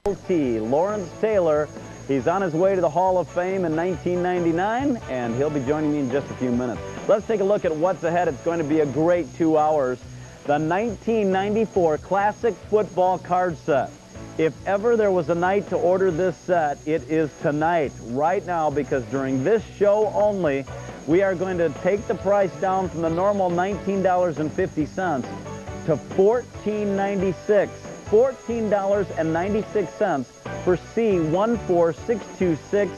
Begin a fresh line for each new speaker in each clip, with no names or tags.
LT, Lawrence Taylor. He's on his way to the Hall of Fame in 1999, and he'll be joining me in just a few minutes. Let's take a look at what's ahead. It's going to be a great 2 hours. The 1994 Classic Football Card Set. If ever there was a night to order this set, it is tonight, right now, because during this show only, we are going to take the price down from the normal $19.50 to $14.96. $14.96 for C14626.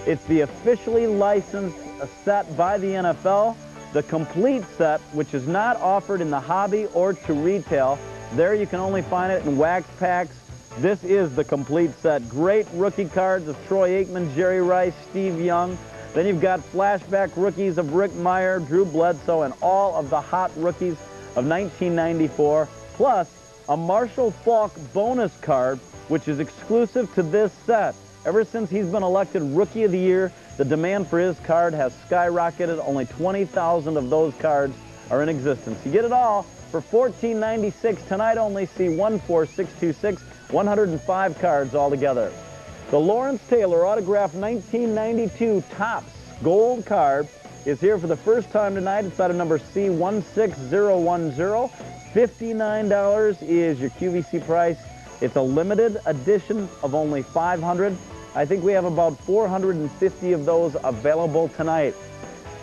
It's the officially licensed set by the NFL. The complete set, which is not offered in the hobby or to retail. There you can only find it in wax packs. This is the complete set. Great rookie cards of Troy Aikman, Jerry Rice, Steve Young. Then you've got flashback rookies of Rick Meyer, Drew Bledsoe, and all of the hot rookies of 1994. Plus, a Marshall Faulk bonus card, which is exclusive to this set. Ever since he's been elected Rookie of the Year, the demand for his card has skyrocketed. Only 20,000 of those cards are in existence. You get it all for $14.96 tonight only. C14626, 105 cards altogether. The Lawrence Taylor autographed 1992 Topps gold card is here for the first time tonight. It's item number C16010. $59 is your QVC price. It's a limited edition of only 500. I think we have about 450 of those available tonight.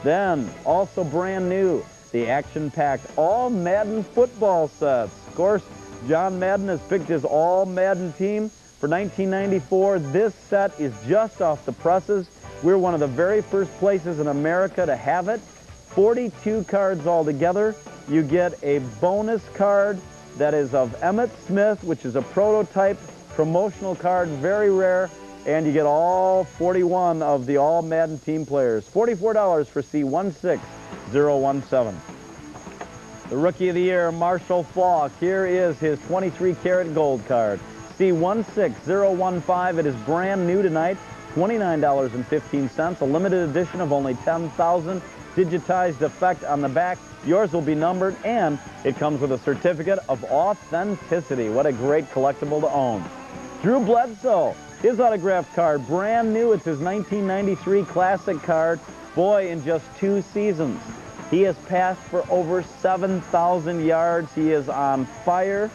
Then, also brand new, the action-packed all Madden football sets. Of course, John Madden has picked his all Madden team for 1994. This set is just off the presses. We're one of the very first places in America to have it. 42 cards altogether. You get a bonus card that is of Emmitt Smith, which is a prototype promotional card, very rare, and you get all 41 of the all Madden team players. $44 for C16017. The Rookie of the Year, Marshall Faulk. Here is his 23-karat gold card. C16015. It is brand new tonight. $29.15. A limited edition of only 10,000. Digitized effect on the back. Yours will be numbered, and it comes with a certificate of authenticity. What a great collectible to own. Drew Bledsoe, his autographed card, brand new. It's his 1993 Classic card. Boy, in just 2 seasons, he has passed for over 7,000 yards. He is on fire.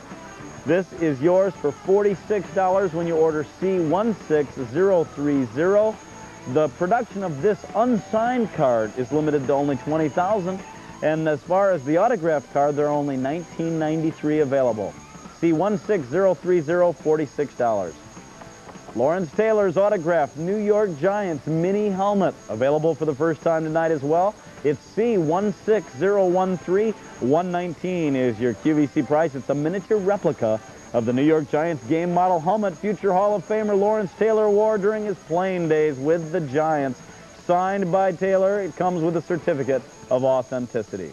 This is yours for $46 when you order C16030. The production of this unsigned card is limited to only 20,000. And as far as the autographed card, there are only 1993 available. C16030, $46. Lawrence Taylor's autographed New York Giants mini helmet, available for the first time tonight as well. It's C16013, $119 is your QVC price. It's a miniature replica of the New York Giants game model helmet future Hall of Famer Lawrence Taylor wore during his playing days with the Giants. Signed by Taylor, it comes with a certificate of authenticity.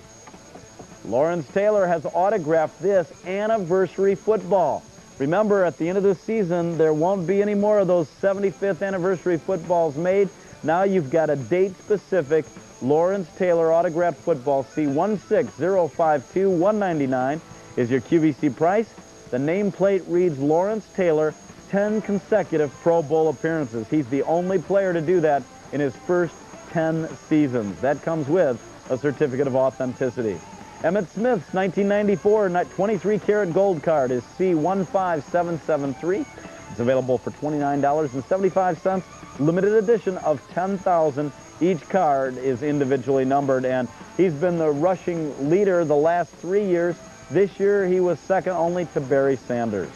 Lawrence Taylor has autographed this anniversary football. Remember, at the end of the season, there won't be any more of those 75th anniversary footballs made. Now you've got a date-specific Lawrence Taylor autographed football. C16052, $199 is your QVC price. The nameplate reads Lawrence Taylor, 10 consecutive Pro Bowl appearances. He's the only player to do that in his first 10 seasons. That comes with a certificate of authenticity. Emmitt Smith's 1994 23-karat gold card is C15773. It's available for $29.75. Limited edition of 10,000. Each card is individually numbered, and he's been the rushing leader the last 3 years. This year, he was second only to Barry Sanders,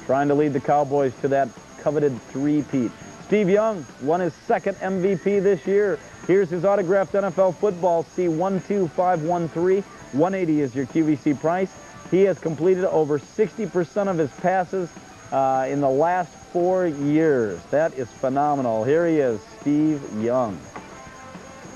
trying to lead the Cowboys to that coveted three-peat. Steve Young won his second MVP this year. Here's his autographed NFL football, C12513. $180 is your QVC price. He has completed over 60% of his passes in the last 4 years. That is phenomenal. Here he is, Steve Young.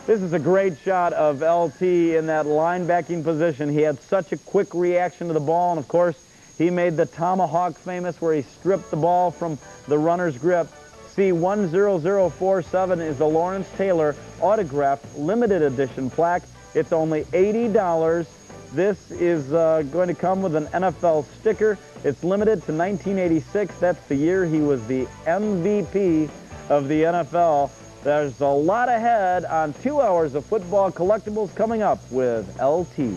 This is a great shot of LT in that linebacking position. He had such a quick reaction to the ball, and of course, he made the tomahawk famous where he stripped the ball from the runner's grip. C10047 is the Lawrence Taylor autographed limited edition plaque. It's only $80. This is going to come with an NFL sticker. It's limited to 1986. That's the year he was the MVP of the NFL. There's a lot ahead on 2 hours of football collectibles coming up with LT.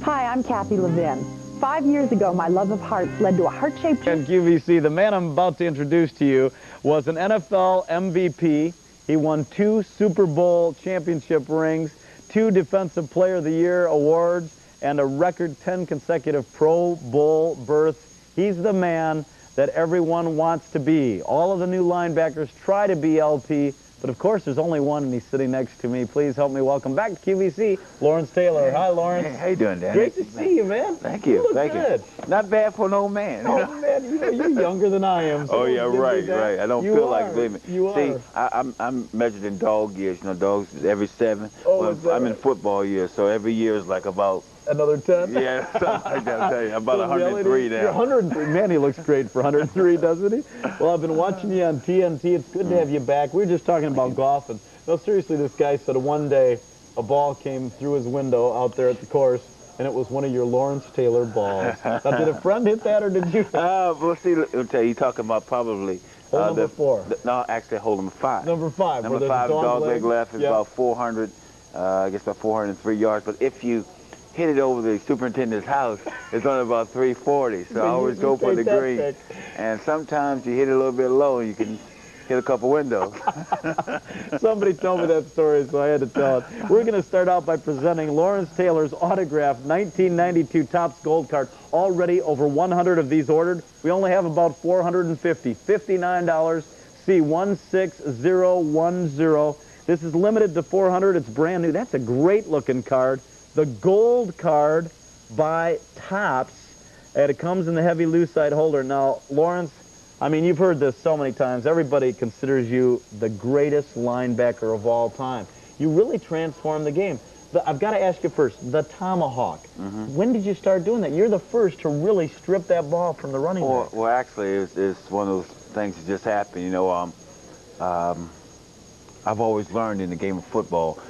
Hi, I'm Kathy Levin. 5 years ago, my love of hearts led to a heart-shaped...
And QVC, the man I'm about to introduce to you was an NFL MVP. He won 2 Super Bowl championship rings, 2 Defensive Player of the Year awards, and a record 10 consecutive Pro Bowl berths. He's the man that everyone wants to be. All of the new linebackers try to be LT, but of course there's only one, and he's sitting next to me. Please help me welcome back to QVC, Lawrence Taylor. Hi, Lawrence.
Hey, how you doing, Dan?
Great to see you, man.
Thank you.
You look
Thank
good.
you. Not bad for an old man.
Oh, man, you're younger than I am. So
oh, yeah, right. I don't feel like believe me.
You
See,
are.
I'm measured in dog years. You know, dogs every 7.
Oh,
well, I'm in football years, so every year is like about...
Another 10?
Yeah, something like that. I'll tell you. I'm about 103 now.
You're 103. Man, he looks great for 103, doesn't he? Well, I've been watching you on TNT. It's good to have you back. We were just talking about golf, and no, seriously, this guy said one day a ball came through his window out there at the course, and it was one of your Lawrence Taylor balls. Now, did a friend hit that, or did you?
Well, see, I'll tell you, you're talking about probably...
Hole number 4.
No, actually, hole number 5.
Number 5.
Number 5, dog leg left is about 400, I guess about 403 yards. But if you hit it over the superintendent's house, it's only about 340. So I always go for the green. And sometimes you hit it a little bit low, and you can hit a couple windows.
Somebody told me that story, so I had to tell it. We're going to start out by presenting Lawrence Taylor's autographed 1992 Topps Gold Card. Already over 100 of these ordered. We only have about 450. $59, C16010. This is limited to 400. It's brand new. That's a great-looking card. The gold card by Topps, and it comes in the heavy lucite holder. Now, Lawrence, I mean, you've heard this so many times. Everybody considers you the greatest linebacker of all time. You really transformed the game. I've got to ask you first, the tomahawk. When did you start doing that? You're the first to really strip that ball from the running back.
Well, actually, it's one of those things that just happened. You know, I've always learned in the game of football,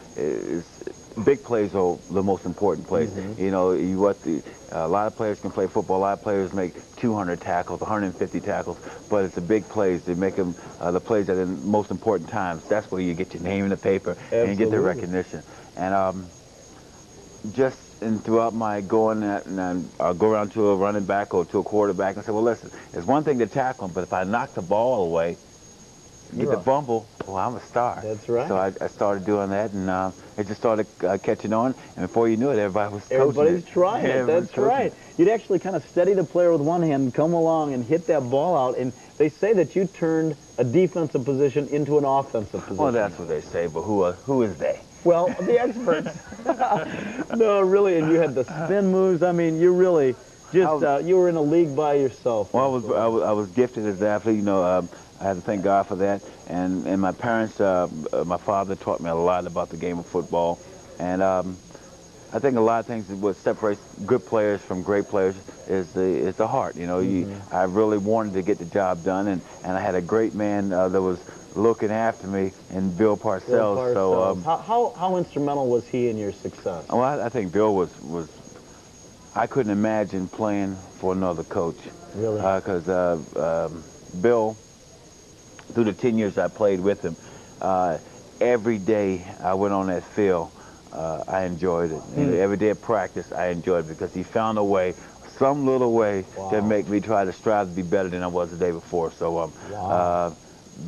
big plays are the most important plays. You know, a lot of players can play football. A lot of players make 200 tackles, 150 tackles, but it's the big plays that make them the plays that are the most important times. That's where you get your name in the paper.
Absolutely.
And you get the recognition. And throughout my going and I'll go around to a running back or to a quarterback and say, well, listen, it's one thing to tackle him, but if I knock the ball away, get the fumble, well, I'm a star.
That's right.
So I started doing that, and it just started catching on, and before you knew it, everybody was coaching
Everybody's
it.
trying it. That's right. You'd actually kind of steady the player with one hand and come along and hit that ball out, and they say that you turned a defensive position into an offensive position.
Well, that's what they say, but who is they?
Well, the experts. No, really, and you had the spin moves. I mean, you really just, you were in a league by yourself.
Well, I was gifted as an athlete, you know. I had to thank God for that, and my parents, my father taught me a lot about the game of football, and I think a lot of things what separates good players from great players is the heart. You know, I really wanted to get the job done, and I had a great man that was looking after me, and Bill Parcells. So
how instrumental was he in your success?
Well, I think Bill was. I couldn't imagine playing for another coach.
Really?
Because Bill, through the 10 years I played with him, every day I went on that field, I enjoyed it. You know, every day of practice, I enjoyed it because he found a way, some little way, to make me try to strive to be better than I was the day before. So,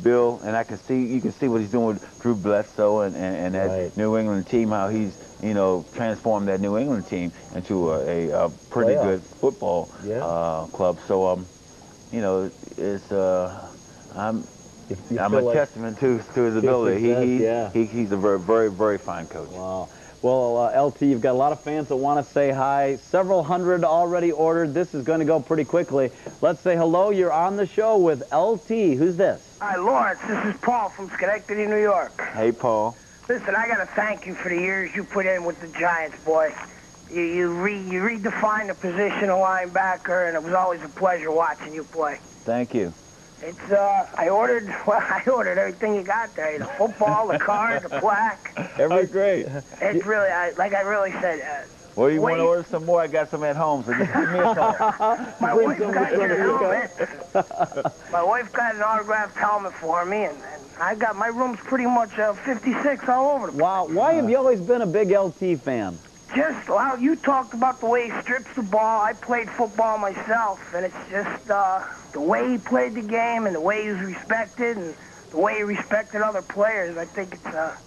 Bill, and you can see what he's doing with Drew Bledsoe and that New England team, how he's, you know, transformed that New England team into a pretty good football club. So, you know, it's I'm a testament to his ability. He's a very, very, very fine coach.
Wow. Well, LT, you've got a lot of fans that want to say hi. Several hundred already ordered. This is going to go pretty quickly. Let's say hello. You're on the show with LT. Who's this?
Hi, Lawrence. This is Paul from Schenectady, New York.
Hey, Paul.
Listen, I got to thank you for the years you put in with the Giants, boy. You redefined the position of linebacker, and it was always a pleasure watching you play.
Thank you.
It's, I ordered everything you got there. The football, the card, the plaque.
Every great.
It's really, like I really said,
Well, you want to order some more? I got some at home, so just give me a call.
my wife got your helmet. My wife got an autographed helmet for me, and I got my room's pretty much 56 all over the place.
Wow. Why have you always been a big LT fan?
Just, well, you talked about the way he strips the ball. I played football myself, and it's just the way he played the game and the way he was respected and the way he respected other players. I think it's a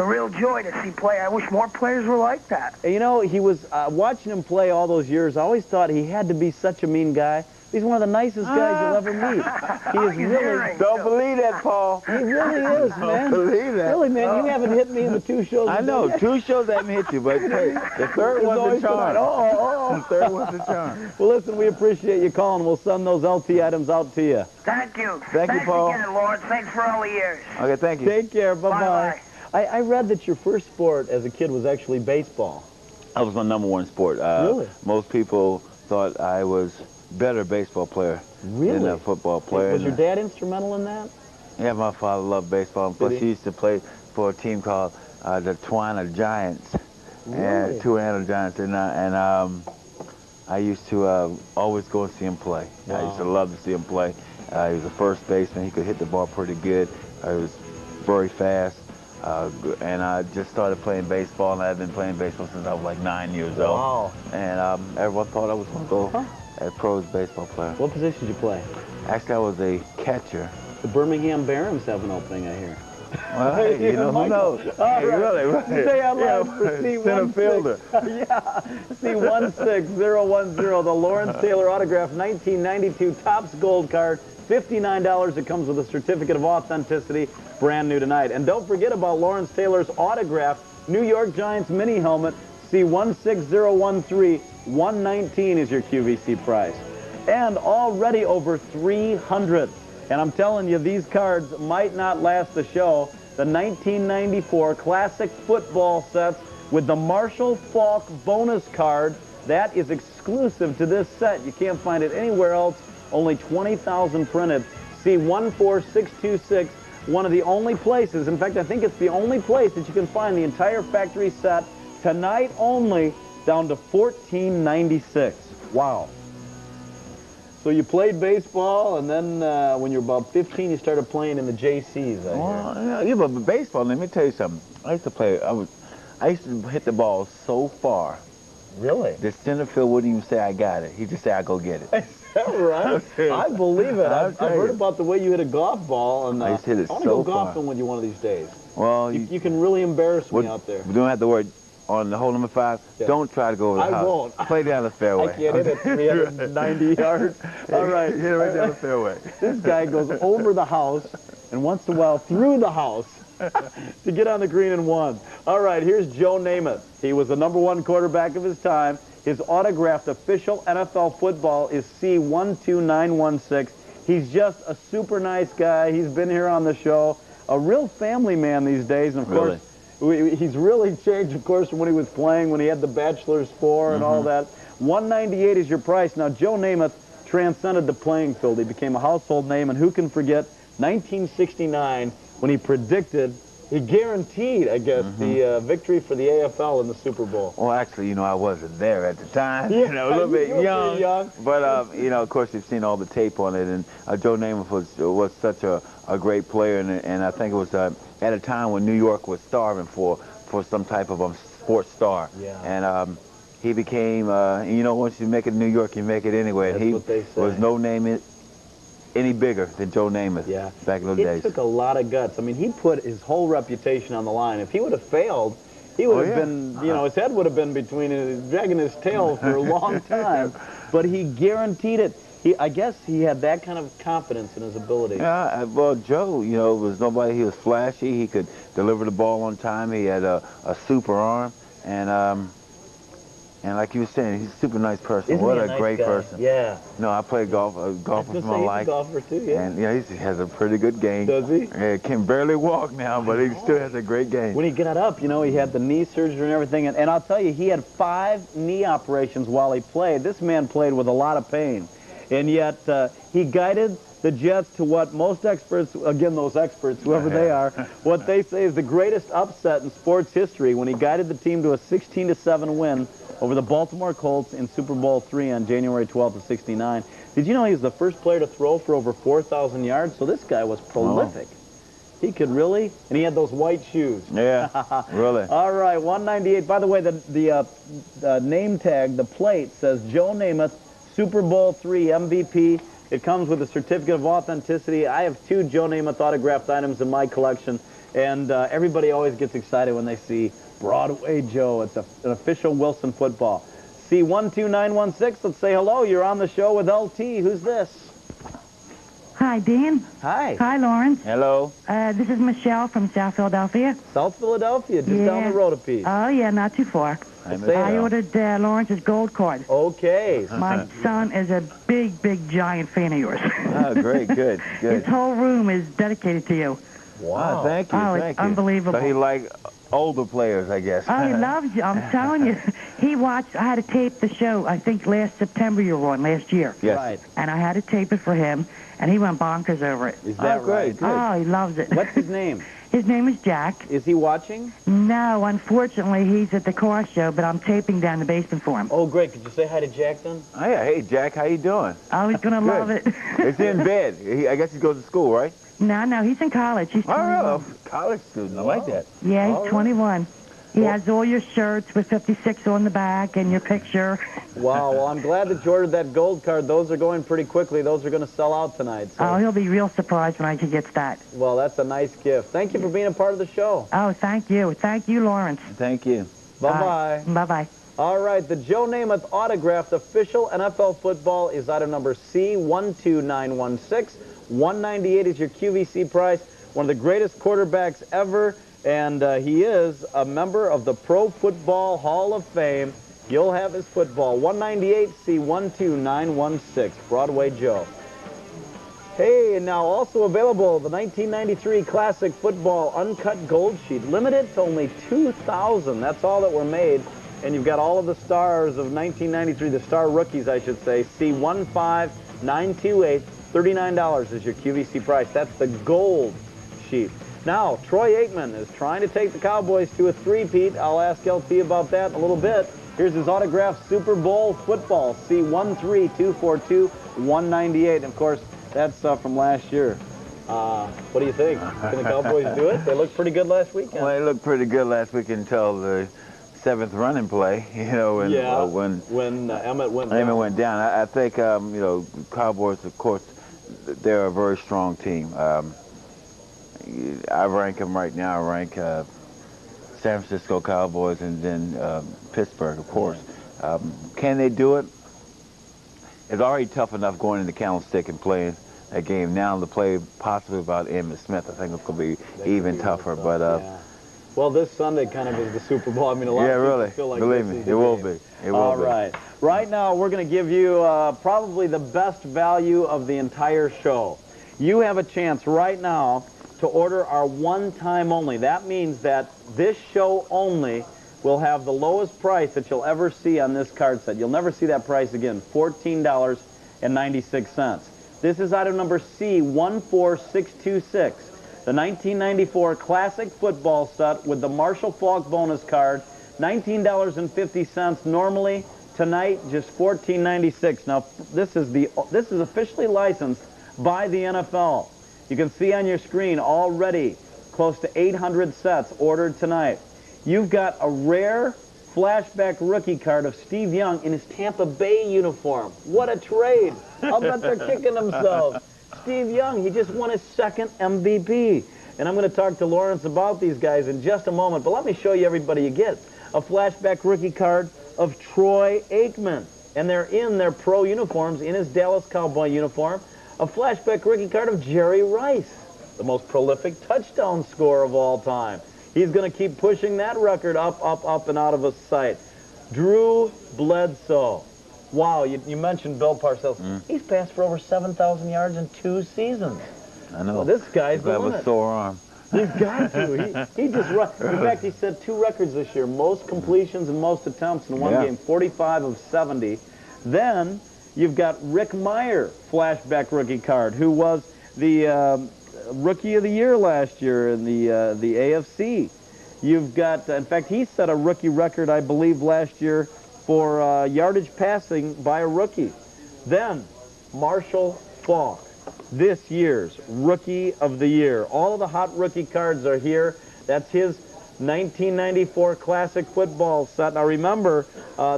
real joy to see play. I wish more players were like that.
You know, he was watching him play all those years. I always thought he had to be such a mean guy. He's one of the nicest guys you'll ever meet. He is really...
Don't believe that, Paul.
He really is, man.
Don't believe that.
Really, man, you haven't hit me in the 2 shows.
I know, 2 shows I haven't hit you, but hey, the third one's a charm. The third one's a charm.
Well, listen, we appreciate you calling. We'll send those LT items out to you.
Thank you.
Thank you, Paul.
Thanks again, Lawrence. Thanks for all the years.
Okay, thank you.
Take care. Bye-bye.
Bye-bye.
I read that your first sport as a kid was actually baseball.
That was my #1 sport.
Really?
Most people thought I was better baseball player than a football player.
Was your dad instrumental in that?
Yeah, my father loved baseball. Plus, he used to play for a team called the Twana Giants.
Really?
Twana Giants. And I used to always go and see him play.
Wow.
I used to love to see him play. He was a first baseman. He could hit the ball pretty good. He was very fast. And I just started playing baseball, and I've been playing baseball since I was like 9 years old.
Wow.
And everyone thought I was going to go as pros baseball player.
What position did you play?
Actually, I was a catcher.
The Birmingham Barons have an opening, I hear.
Well, hey, you know, who knows?
All
Hey,
right.
really.
Stay on line for
Center fielder.
Yeah, C16010, the Lawrence Taylor autograph 1992 Topps Gold card, $59. It comes with a certificate of authenticity, brand new tonight. And don't forget about Lawrence Taylor's autographed New York Giants mini helmet, C16013, $119 is your QVC price. And already over 300. And I'm telling you, these cards might not last the show. The 1994 classic football sets with the Marshall Falk bonus card. That is exclusive to this set. You can't find it anywhere else. Only 20,000 printed. C14626, one of the only places, in fact, I think it's the only place that you can find the entire factory set tonight only, down to $14.96. Wow. So you played baseball, and then when you were about 15, you started playing in the JCs.
Yeah, but baseball, let me tell you something. I used to play, I used to hit the ball so far.
Really?
The center field wouldn't even say I got it. He'd just say I go get it.
Is that right? I believe it. I've heard about the way you hit a golf ball, and
I used to hit it
I want
so
to go
far.
golfing with you one of these days.
Well,
You can really embarrass me out there.
We don't have to worry. On the hole number 5, don't try to go over the house.
I won't.
Play down the fairway.
I can't hit it 390 yards. All right.
Hit it right down the fairway.
This guy goes over the house and once in a while through the house to get on the green and one. All right, here's Joe Namath. He was the #1 quarterback of his time. His autographed official NFL football is C12916. He's just a super nice guy. He's been here on the show. A real family man these days. And of course, he's really changed, of course, from when he was playing, when he had the Bachelor's 4 and all that. $198 is your price. Now, Joe Namath transcended the playing field. He became a household name, and who can forget 1969 when he predicted, he guaranteed, I guess, the victory for the AFL in the Super Bowl.
Well, actually, you know, I wasn't there at the time.
Yeah,
you know, a little bit
you were
young.
pretty young.
But, you know, of course, you've seen all the tape on it. And Joe Namath was such a great player. And I think it was at a time when New York was starving for some type of sports star.
Yeah.
And he became, you know, once you make it in New York, you make it anywhere.
That's
and he
what they say.
was no name any bigger than Joe Namath back in those days.
It took a lot of guts. I mean, he put his whole reputation on the line. If he would have failed, he would have been, you know, his head would have been between dragging his tail for a long time. But he guaranteed it. I guess he had that kind of confidence in his ability.
Yeah, well, Joe, you know, was nobody. He was flashy. He could deliver the ball on time. He had a super arm, and like you were saying, he's a super nice person.
Isn't
what
he
a
nice
great
guy?
person.
Yeah.
No, I played golf. Golf was my life.
He's a golfer too, yeah.
And yeah, he has a pretty good game.
Does he?
Yeah, can barely walk now, but he still has a great game.
When he got up, you know, he had the knee surgery and everything, and I'll tell you, he had 5 knee operations while he played. This man played with a lot of pain, and yet he guided the Jets to what most experts, again, those experts, whoever they are, what they say is the greatest upset in sports history when he guided the team to a 16-7 win over the Baltimore Colts in Super Bowl III on January 12th of '69. Did you know he was the first player to throw for over 4,000 yards? So this guy was prolific. He could really, and he had those white shoes.
Yeah, really.
All right, 198. By the way, the name tag, the plate, says Joe Namath, Super Bowl III MVP. It comes with a certificate of authenticity. I have 2 Joe Namath autographed items in my collection, and everybody always gets excited when they see Broadway Joe. It's an official Wilson football. C12916, let's say hello. You're on the show with LT. Who's this?
Hi, Dan.
Hi.
Hi, Lawrence.
Hello.
This is Michelle from South Philadelphia.
South Philadelphia, just down the road a piece.
Oh, yeah, not too far. I ordered Lawrence's gold card.
Okay.
My son is a big, big, giant fan of yours.
Oh, great, good, good.
His whole room is dedicated to you.
Wow.
Oh, thank you,
Oh,
thank
it's
you.
unbelievable.
So he like older players, I guess.
Oh, he loves you. I'm telling you. He watched, I had to tape the show, I think last September you were on, last year.
Yes.
Right.
And I had to tape it for him, and he went bonkers over it.
Is that right?
Good.
Oh, he loves it.
What's his name?
His name is Jack.
Is he watching?
No, unfortunately, he's at the car show, but I'm taping down the basement for him.
Oh, great. Could you say hi to Jack then?
Oh, yeah. Hey, Jack, how you doing?
Oh, he's going to love it.
It's in bed. I guess he goes to school, right?
No, he's in college. He's 21.
Oh, really? College student. I like that.
Yeah, he's 21. He has all your shirts with 56 on the back and your picture.
Wow, well, I'm glad that you ordered that gold card. Those are going pretty quickly. Those are going to sell out tonight. So.
Oh, he'll be real surprised when he gets that.
Well, that's a nice gift. Thank you for being a part of the show.
Oh, thank you. Thank you, Lawrence.
Thank you.
Bye-bye.
Bye-bye.
All right, the Joe Namath autographed official NFL football is item number C12916. 198 is your QVC price. One of the greatest quarterbacks ever, and he is a member of the Pro Football Hall of Fame. You'll have his football. 198 C12916, Broadway Joe. Hey, and now also available, the 1993 Classic Football Uncut Gold Sheet. Limited to only 2,000. That's all that were made. And you've got all of the stars of 1993, the star rookies, I should say. C15928, $39 is your QVC price. That's the gold sheet. Now, Troy Aikman is trying to take the Cowboys to a three-peat. I'll ask LT about that in a little bit. Here's his autographed Super Bowl football, C13242, 198. And of course, that's from last year. What do you think? Can the Cowboys do it? They looked pretty good last weekend.
Well, they looked pretty good last week until the 7th running play, you know, when
Emmett went down.
Emmett went down. I think, you know, Cowboys, of course, they're a very strong team. I rank them right now. I rank San Francisco Cowboys and then Pittsburgh, of course. Can they do it? It's already tough enough going into Candlestick and playing that game. Now to play possibly without Emmitt Smith, I think it's going to be even tougher. But
well, this Sunday kind of is the Super Bowl. I mean, a lot of people feel like
believe me, it will be. It will be.
All right. Right now, we're going to give you probably the best value of the entire show. You have a chance right now to order our one-time only. That means that this show only will have the lowest price that you'll ever see on this card set. You'll never see that price again, $14.96. This is item number C14626, the 1994 Classic Football Set with the Marshall Falk bonus card, $19.50. Normally, tonight, just $14.96. Now, this is officially licensed by the NFL. You can see on your screen already close to 800 sets ordered tonight. You've got a rare flashback rookie card of Steve Young in his Tampa Bay uniform. What a trade. I'll bet they're kicking themselves. Steve Young, he just won his second MVP. And I'm going to talk to Lawrence about these guys in just a moment. But let me show you everybody you get. A flashback rookie card of Troy Aikman. And they're in their pro uniforms, in his Dallas Cowboy uniform. A flashback rookie card of Jerry Rice, the most prolific touchdown scorer of all time. He's going to keep pushing that record up, up, up, and out of his sight. Drew Bledsoe. Wow, you mentioned Bill Parcells. He's passed for over 7,000 yards in 2 seasons.
I know.
Well, this guy's the limit.
Have a sore arm.
He's got to. He just run. In fact, he set 2 records this year: most completions and most attempts in one game, 45 of 70. Then You've got Rick Meyer, flashback rookie card, who was the Rookie of the Year last year in the AFC. You've got, in fact, he set a rookie record, I believe, last year for yardage passing by a rookie. Then, Marshall Faulk, this year's Rookie of the Year. All of the hot rookie cards are here. That's his 1994 Classic Football set. Now remember,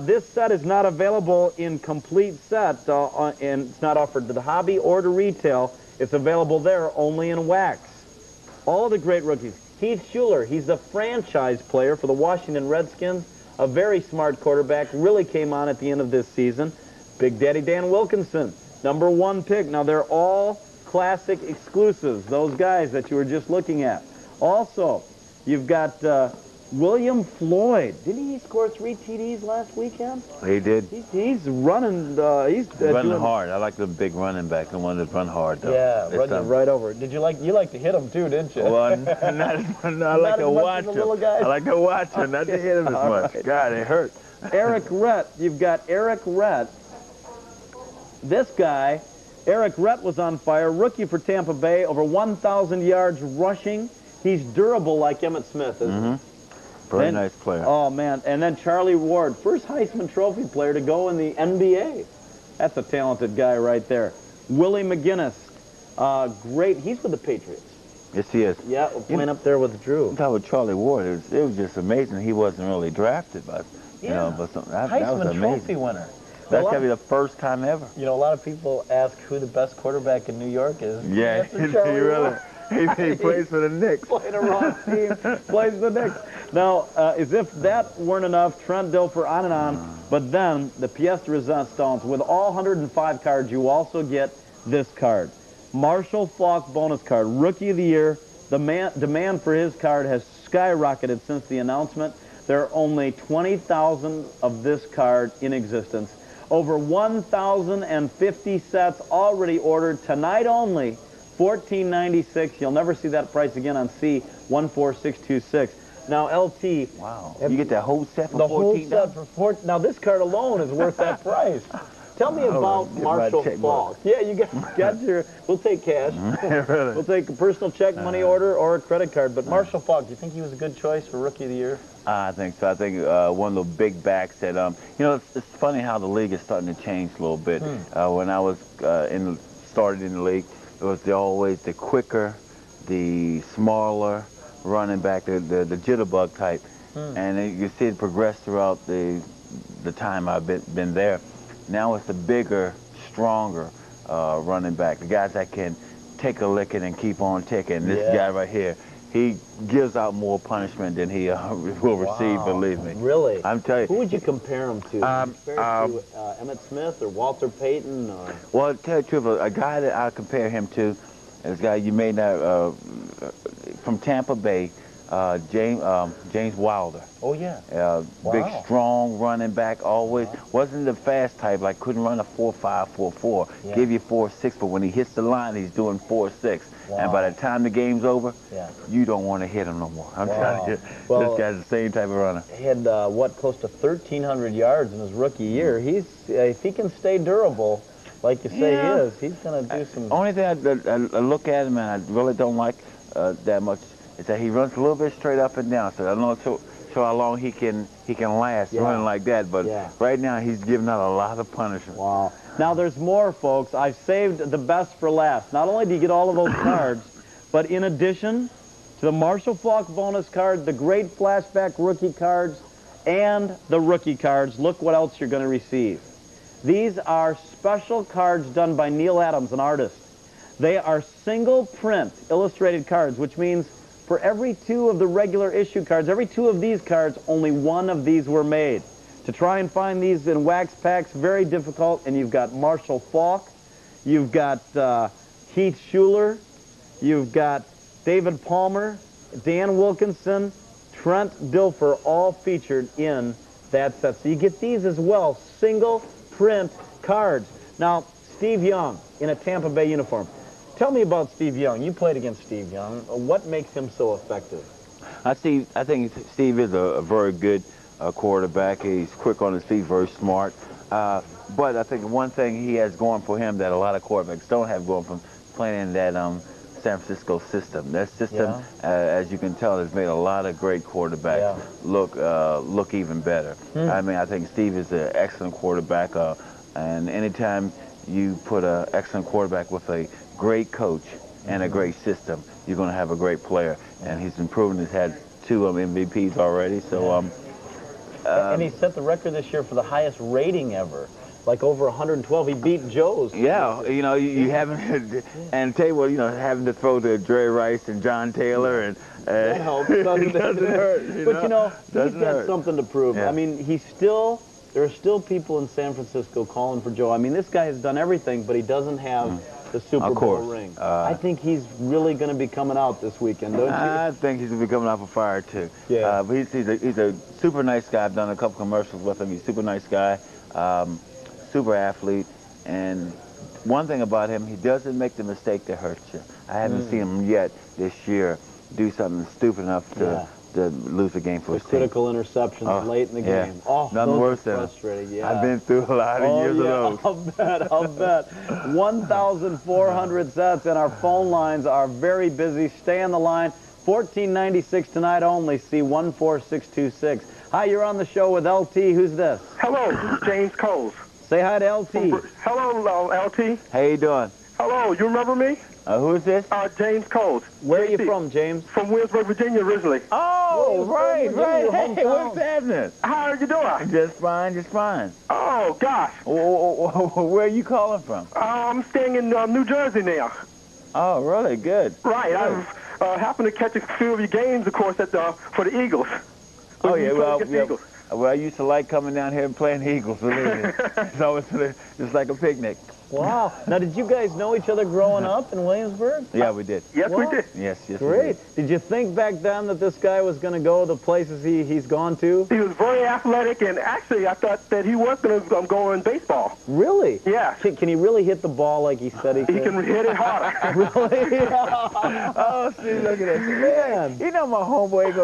this set is not available in complete set, and it's not offered to the hobby or to retail. It's available there only in wax. All of the great rookies. Heath Schuler, he's the franchise player for the Washington Redskins, a very smart quarterback, really came on at the end of this season. Big Daddy Dan Wilkinson, #1 pick. Now they're all classic exclusives, those guys that you were just looking at. Also, you've got William Floyd. Didn't he score 3 TDs last weekend?
He did.
He's running. He's
running hard. I like the big running back, the one that run hard, though.
Yeah, running right over. Did you like to hit him too, didn't you?
Well, I like to watch him. I like to watch him, not to hit him as much. Right. God, it hurt.
Eric Rhett. You've got Eric Rhett. This guy, Eric Rhett, was on fire. Rookie for Tampa Bay, over 1,000 yards rushing. He's durable like Emmitt Smith, isn't he?
Very nice player.
Oh, man. And then Charlie Ward, first Heisman Trophy player to go in the NBA. That's a talented guy right there. Willie McGinnis, great. He's with the Patriots.
Yes, he is.
Yeah, playing up there with Drew.
I'm talking with Charlie Ward. It was just amazing. He wasn't really drafted, but you know, but that was amazing.
Trophy winner.
That's got to be the first time ever.
You know, a lot of people ask who the best quarterback in New York is.
Yeah, he really. He plays for the Knicks.
Playing a wrong team, plays for the Knicks. Now, as if that weren't enough, Trent Dilfer on and on. But then, the pièce de résistance, with all 105 cards, you also get this card. Marshall Faulk bonus card, Rookie of the Year. The demand for his card has skyrocketed since the announcement. There are only 20,000 of this card in existence. Over 1,050 sets already ordered tonight only. $14.96. You'll never see that price again on C14626. Now, LT.
Wow. You get that whole set for $14?
The whole set for $14. Now, this card alone is worth that price. Tell me about Marshall Faulk. Yeah, you got your. We'll take cash.
Really?
We'll take a personal check, money order, or a credit card. But Marshall Faulk, do you think he was a good choice for Rookie of the Year?
I think so. I think one of the big backs that, you know, it's funny how the league is starting to change a little bit. When I was started in the league, it was always the quicker, the smaller running back, the jitterbug type. And you see it progress throughout the time I've been there. Now it's the bigger, stronger running back, the guys that can take a licking and keep on ticking. This guy right here, he gives out more punishment than he will receive, believe me.
Really?
I'm telling you.
Who would you compare him to? Emmitt Smith or Walter Payton? Or?
Well, to tell you the truth, a guy that I compare him to is a guy you may not, from Tampa Bay, James Wilder.
Oh, yeah.
Big, strong running back, always. Wasn't the fast type, like couldn't run a 4.5, 4.4. Give you 4.6, but when he hits the line, he's doing 4.6. And by the time the game's over, you don't want to hit him no more. I'm telling you, this guy's the same type of runner.
He had, close to 1,300 yards in his rookie year. He's, if he can stay durable, like you say he is, he's going to do some...
Only thing I look at him and I really don't like that much is that he runs a little bit straight up and down. So I don't know show how long he can last running like that. But right now he's giving out a lot of punishment.
Wow. Now there's more, folks. I've saved the best for last. Not only do you get all of those cards, but in addition to the Marshall Faulk bonus card, the great flashback rookie cards, and the rookie cards, look what else you're going to receive. These are special cards done by Neil Adams, an artist. They are single print illustrated cards, which means for every 2 of the regular issue cards, every 2 of these cards, only 1 of these were made. To try and find these in wax packs, very difficult, and you've got Marshall Faulk, you've got Heath Schuler, you've got David Palmer, Dan Wilkinson, Trent Dilfer, all featured in that set. So you get these as well, single print cards. Now, Steve Young in a Tampa Bay uniform. Tell me about Steve Young. You played against Steve Young. What makes him so effective?
I think Steve is a very good quarterback. He's quick on his feet, very smart. But I think one thing he has going for him that a lot of quarterbacks don't have going for him, playing in that San Francisco system. That system, as you can tell, has made a lot of great quarterbacks look even better. I mean, I think Steve is an excellent quarterback, and anytime you put an excellent quarterback with a great coach and a great system, you're going to have a great player. And he's been proven he's had 2 MVPs already. So,
and he set the record this year for the highest rating ever. Like over 112, he beat Joe's.
Yeah, you know, you haven't, and tell you what, you know, having to throw to Dre Rice and John Taylor and
that helps. It doesn't hurt. But you know, he's got something to prove. I mean, there are still people in San Francisco calling for Joe. I mean, this guy has done everything, but he doesn't have the Super Bowl ring. I think he's really going to be coming out this weekend, don't you?
I think he's going to be coming out for fire too.
Yeah.
But he's a super nice guy. I've done a couple commercials with him. He's a super nice guy. Super athlete, and one thing about him, he doesn't make the mistake that hurts you. I haven't seen him yet this year do something stupid enough to lose a game for his team.
Critical interceptions late in the game. Oh,
nothing worse than
frustrating.
I've been through a lot of years of those.
I'll bet. 1,400 sets, and our phone lines are very busy. Stay on the line. $14.96 tonight only. See 14626. Hi, you're on the show with LT. Who's this?
Hello, this is James Coles.
Say hi to LT.
Hello, LT.
How you doing?
Hello, you remember me?
Who is this?
James Coles.
Where are you from, James?
From Williamsburg, Virginia, originally.
Oh, right. Hey, what's happening?
How are you doing?
Just fine, just fine.
Oh, gosh.
Where are you calling from?
I'm staying in New Jersey now.
Oh, really? Good.
Right. I happened to catch a few of your games, of course, for the Eagles.
Oh, yeah, well, I used to like coming down here and playing the Eagles, believe me. It's always just like a picnic.
Wow. Now, did you guys know each other growing up in Williamsburg?
Yeah, we did.
Yes, we did.
Yes,
Great. Did you think back then that this guy was going to go the places he's gone to?
He was very athletic, and actually, I thought that he was going to go in baseball.
Really?
Yeah.
Can he really hit the ball like he said he could?
He can hit it harder.
Really?
Oh, see, look at that. Man, you know my homeboy ain't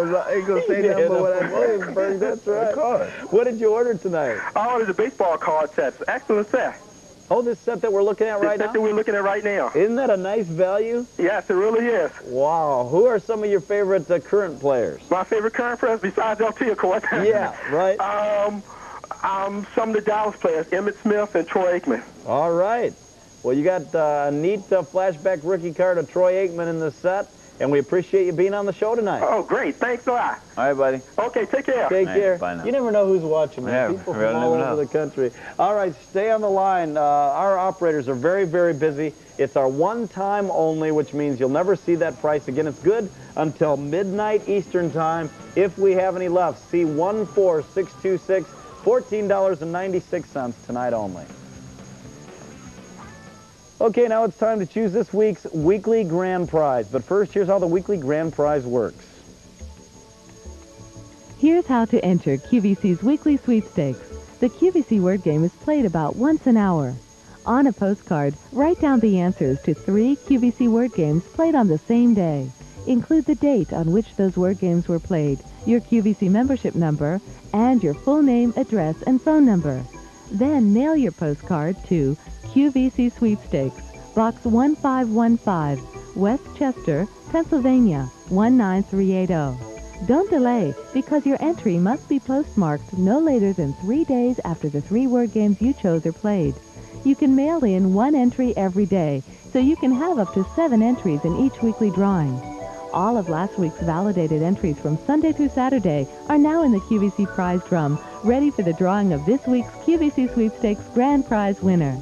gonna say nothing but what I
Williamsburg, that's right. Of course. What did you order tonight?
I ordered a baseball card set. Excellent set.
Oh, this set that we're looking at right now?
The set that we're looking at right now.
Isn't that a nice value?
Yes, it really is.
Wow. Who are some of your favorite current players?
My favorite current players, besides LT, of course.
Yeah, right.
Some of the Dallas players, Emmitt Smith and Troy Aikman.
All right. Well, you got a neat flashback rookie card of Troy Aikman in the set, and we appreciate you being on the show tonight.
Oh, great. Thanks a lot.
All right, buddy.
Okay, take care.
Take care.
Bye now.
You never know who's watching, man.
Yeah,
People from all over the country. All right, stay on the line. Our operators are very, very busy. It's our one time only, which means you'll never see that price again. It's good until midnight Eastern time. If we have any left, see 14626, $14.96 tonight only. Okay, now it's time to choose this week's weekly grand prize. But first, here's how the weekly grand prize works.
Here's how to enter QVC's weekly sweepstakes. The QVC word game is played about once an hour. On a postcard, write down the answers to 3 QVC word games played on the same day. Include the date on which those word games were played, your QVC membership number, and your full name, address, and phone number. Then mail your postcard to QVC Sweepstakes, Box 1515, West Chester, Pennsylvania, 19380. Don't delay, because your entry must be postmarked no later than 3 days after the 3 word games you chose are played. You can mail in 1 entry every day, so you can have up to 7 entries in each weekly drawing. All of last week's validated entries from Sunday through Saturday are now in the QVC prize drum, ready for the drawing of this week's QVC Sweepstakes grand prize winner.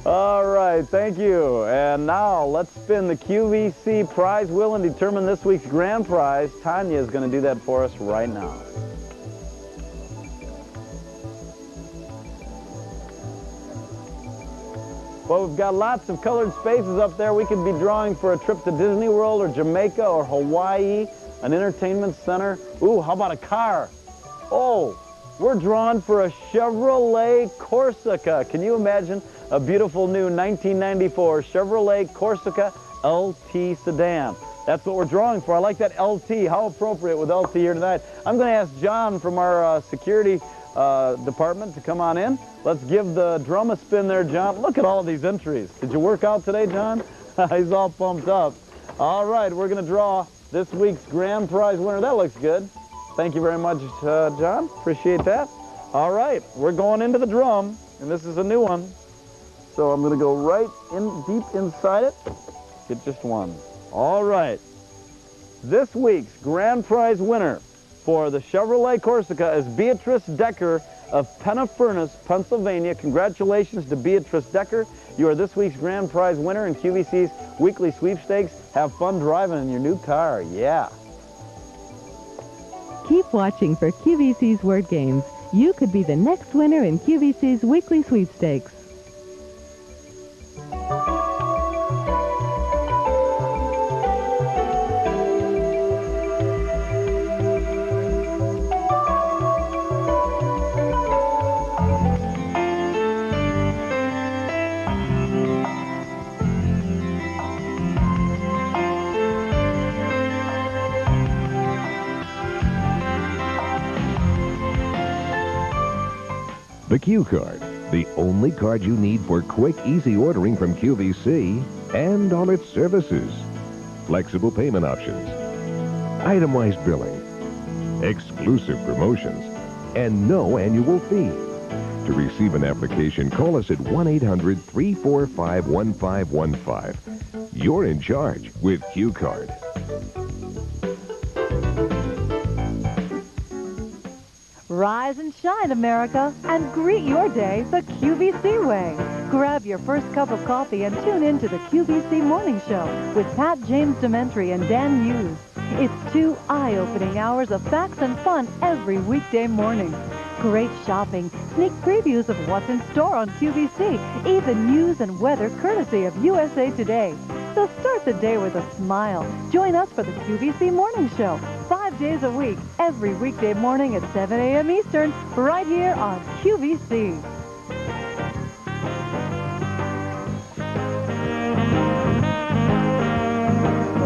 All right, thank you. And now let's spin the QVC prize wheel and determine this week's grand prize. Tanya is going to do that for us right now. Well, we've got lots of colored spaces up there. We could be drawing for a trip to Disney World or Jamaica or Hawaii, an entertainment center. Ooh, how about a car? Oh, we're drawing for a Chevrolet Corsica. Can you imagine a beautiful new 1994 Chevrolet Corsica LT sedan? That's what we're drawing for. I like that LT. How appropriate with LT here tonight. I'm going to ask John from our security department to come on in. Let's give the drum a spin there, John. Look at all of these entries. Did you work out today, John? He's all pumped up. All right, we're going to draw this week's grand prize winner. That looks good. Thank you very much, John. Appreciate that. All right, we're going into the drum, and this is a new one. So I'm going to go right in deep inside it. Get just one. All right. This week's grand prize winner for the Chevrolet Corsica is Beatrice Decker of Penna-Furnace, Pennsylvania. Congratulations to Beatrice Decker. You are this week's grand prize winner in QVC's weekly sweepstakes. Have fun driving in your new car. Yeah.
Keep watching for QVC's word games. You could be the next winner in QVC's weekly sweepstakes.
The Q card, the only card you need for quick, easy ordering from QVC and all its services. Flexible payment options, itemized billing, exclusive promotions, and no annual fee. To receive an application, call us at 1-800-345-1515. You're in charge with Q card.
Rise and shine, America, and greet your day the QVC way. Grab your first cup of coffee and tune in to the QVC Morning Show with Pat James Dementri and Dan Hughes. It's 2 eye-opening hours of facts and fun every weekday morning. Great shopping, sneak previews of what's in store on QVC, even news and weather courtesy of USA Today. So start the day with a smile. Join us for the QVC Morning Show, 5 days a week, every weekday morning at 7 a.m. Eastern, right here on QVC.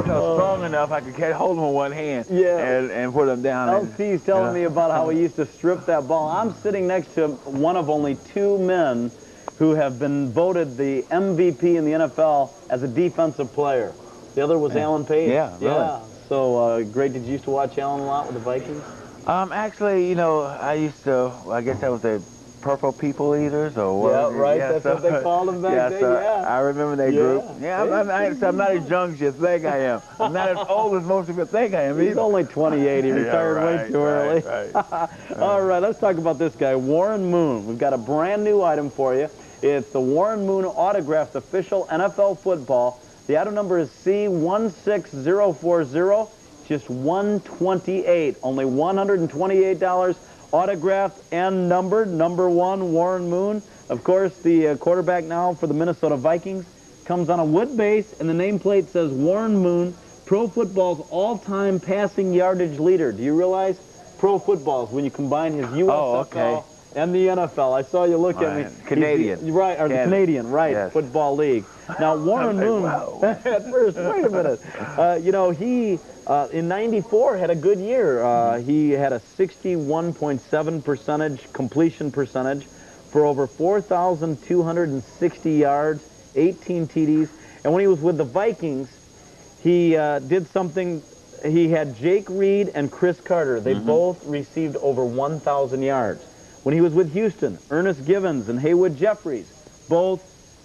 Strong enough, I could hold them with one hand and put them down.
LT's telling me about how he used to strip that ball. I'm sitting next to one of only 2 men who have been voted the MVP in the NFL as a defensive player. The other was Alan Page.
Yeah, really.
Yeah. So great. Did you used to watch Alan a lot with the Vikings?
Actually, you know, I used to, I guess that was the Purple People Eaters or what?
Yeah, right. That's what they called them back then. Yeah.
I remember that group. Yeah, I'm not as young as you think I am. I'm not as old as most of you think I am.
He's only 28. He retired way too early.
Right.
All right, let's talk about this guy, Warren Moon. We've got a brand new item for you. It's the Warren Moon autographed official NFL football. The item number is C16040, just $128. Only $128. Autographed and numbered, number 1, Warren Moon. Of course, the quarterback now for the Minnesota Vikings. Comes on a wood base, and the nameplate says Warren Moon, Pro Football's all-time passing yardage leader. Do you realize Pro Football's when you combine his USFL and the NFL? I saw you look at me.
Canadian.
Right, or the Canadian, right,
yes.
Football League. Now, Warren Moon, at first, wait a minute. You know, he... in '94 had a good year. He had a 61.7% completion percentage for over 4,260 yards, 18 TDs. And when he was with the Vikings, he did something. He had Jake Reed and Chris Carter. They both received over 1,000 yards. When he was with Houston, Ernest Givens and Haywood Jeffries both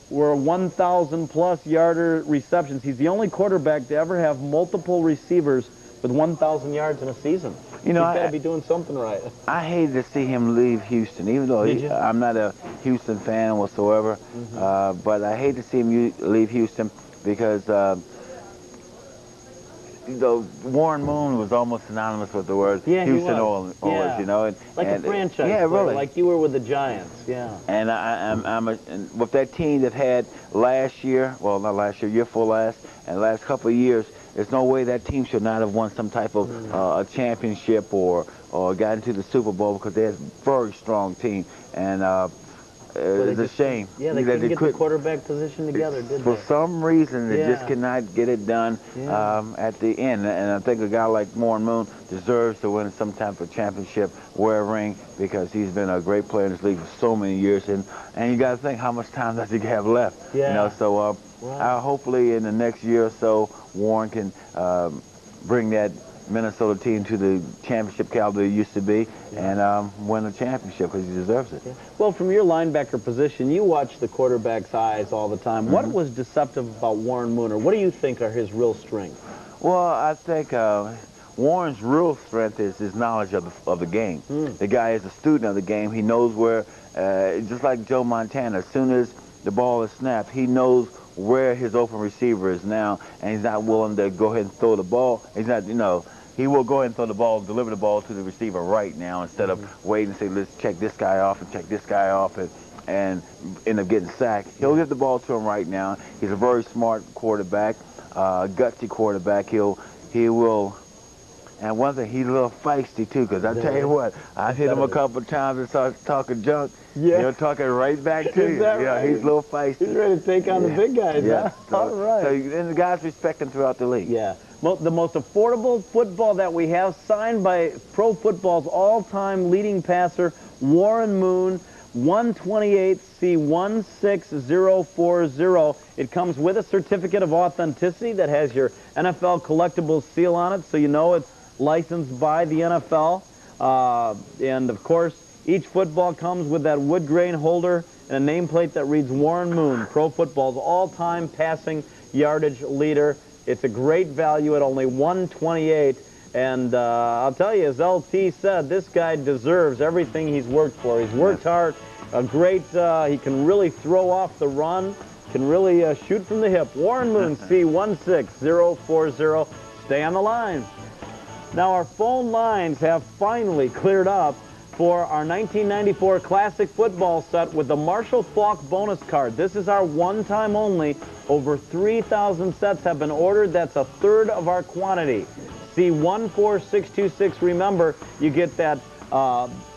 were 1,000-plus yarder receptions. He's the only quarterback to ever have multiple receivers with 1,000 yards in a season. You know, he's got to be doing something right.
I hated to see him leave Houston, even though I'm not a Houston fan whatsoever. But I hate to see him leave Houston because Warren Moon was almost synonymous with the word Houston Oilers, you know. And,
like a franchise
player,
really. Like you were with the Giants,
And I'm with that team that had last year, well, not last year, year before last, and last couple of years, there's no way that team should not have won some type of a championship or got into the Super Bowl because they're a very strong team. And It's a shame.
Yeah, they couldn't get the quarterback position together, did they?
For some reason, they just could not get it done at the end. And I think a guy like Warren Moon deserves to win some type of championship, wear a ring, because he's been a great player in this league for so many years. And you got to think, how much time does he have left?
Yeah.
You know, so hopefully in the next year or so, Warren can bring that Minnesota team to the championship caliber it used to be and win a championship, because he deserves it.
Yeah. Well, from your linebacker position, you watch the quarterback's eyes all the time. What was deceptive about Warren Moon, or what do you think are his real strengths?
Well, I think Warren's real strength is his knowledge of the game. The guy is a student of the game. He knows where, just like Joe Montana, as soon as the ball is snapped, he knows where his open receiver is now, and he's not willing to go ahead and throw the ball. He's not, you know, he will go ahead and throw the ball, deliver the ball to the receiver right now, instead of waiting and say, let's check this guy off and check this guy off and end up getting sacked. He'll get the ball to him right now. He's a very smart quarterback, gutsy quarterback. He will. And one thing, he's a little feisty, too, because I tell you what, I've hit him a couple of times and started talking junk. Yeah. He'll talk it right back to you. Yeah, he's a little feisty. He's
ready to take on the big guys, huh? All right.
So, and the guys respect him throughout the league.
Yeah. The most affordable football that we have, signed by Pro Football's all-time leading passer, Warren Moon, 128C16040. It comes with a certificate of authenticity that has your NFL collectibles seal on it, so you know it's licensed by the NFL. And of course, each football comes with that wood grain holder and a nameplate that reads Warren Moon, Pro Football's all-time passing yardage leader. It's a great value at only $128. And I'll tell you, as LT said, this guy deserves everything he's worked for. He's worked hard. He can really throw off the run, can really shoot from the hip. Warren Moon, C16040. Stay on the line. Now, our phone lines have finally cleared up for our 1994 Classic Football set with the Marshall Faulk bonus card. This is our one-time only. Over 3,000 sets have been ordered. That's a third of our quantity. C14626. Remember, you get that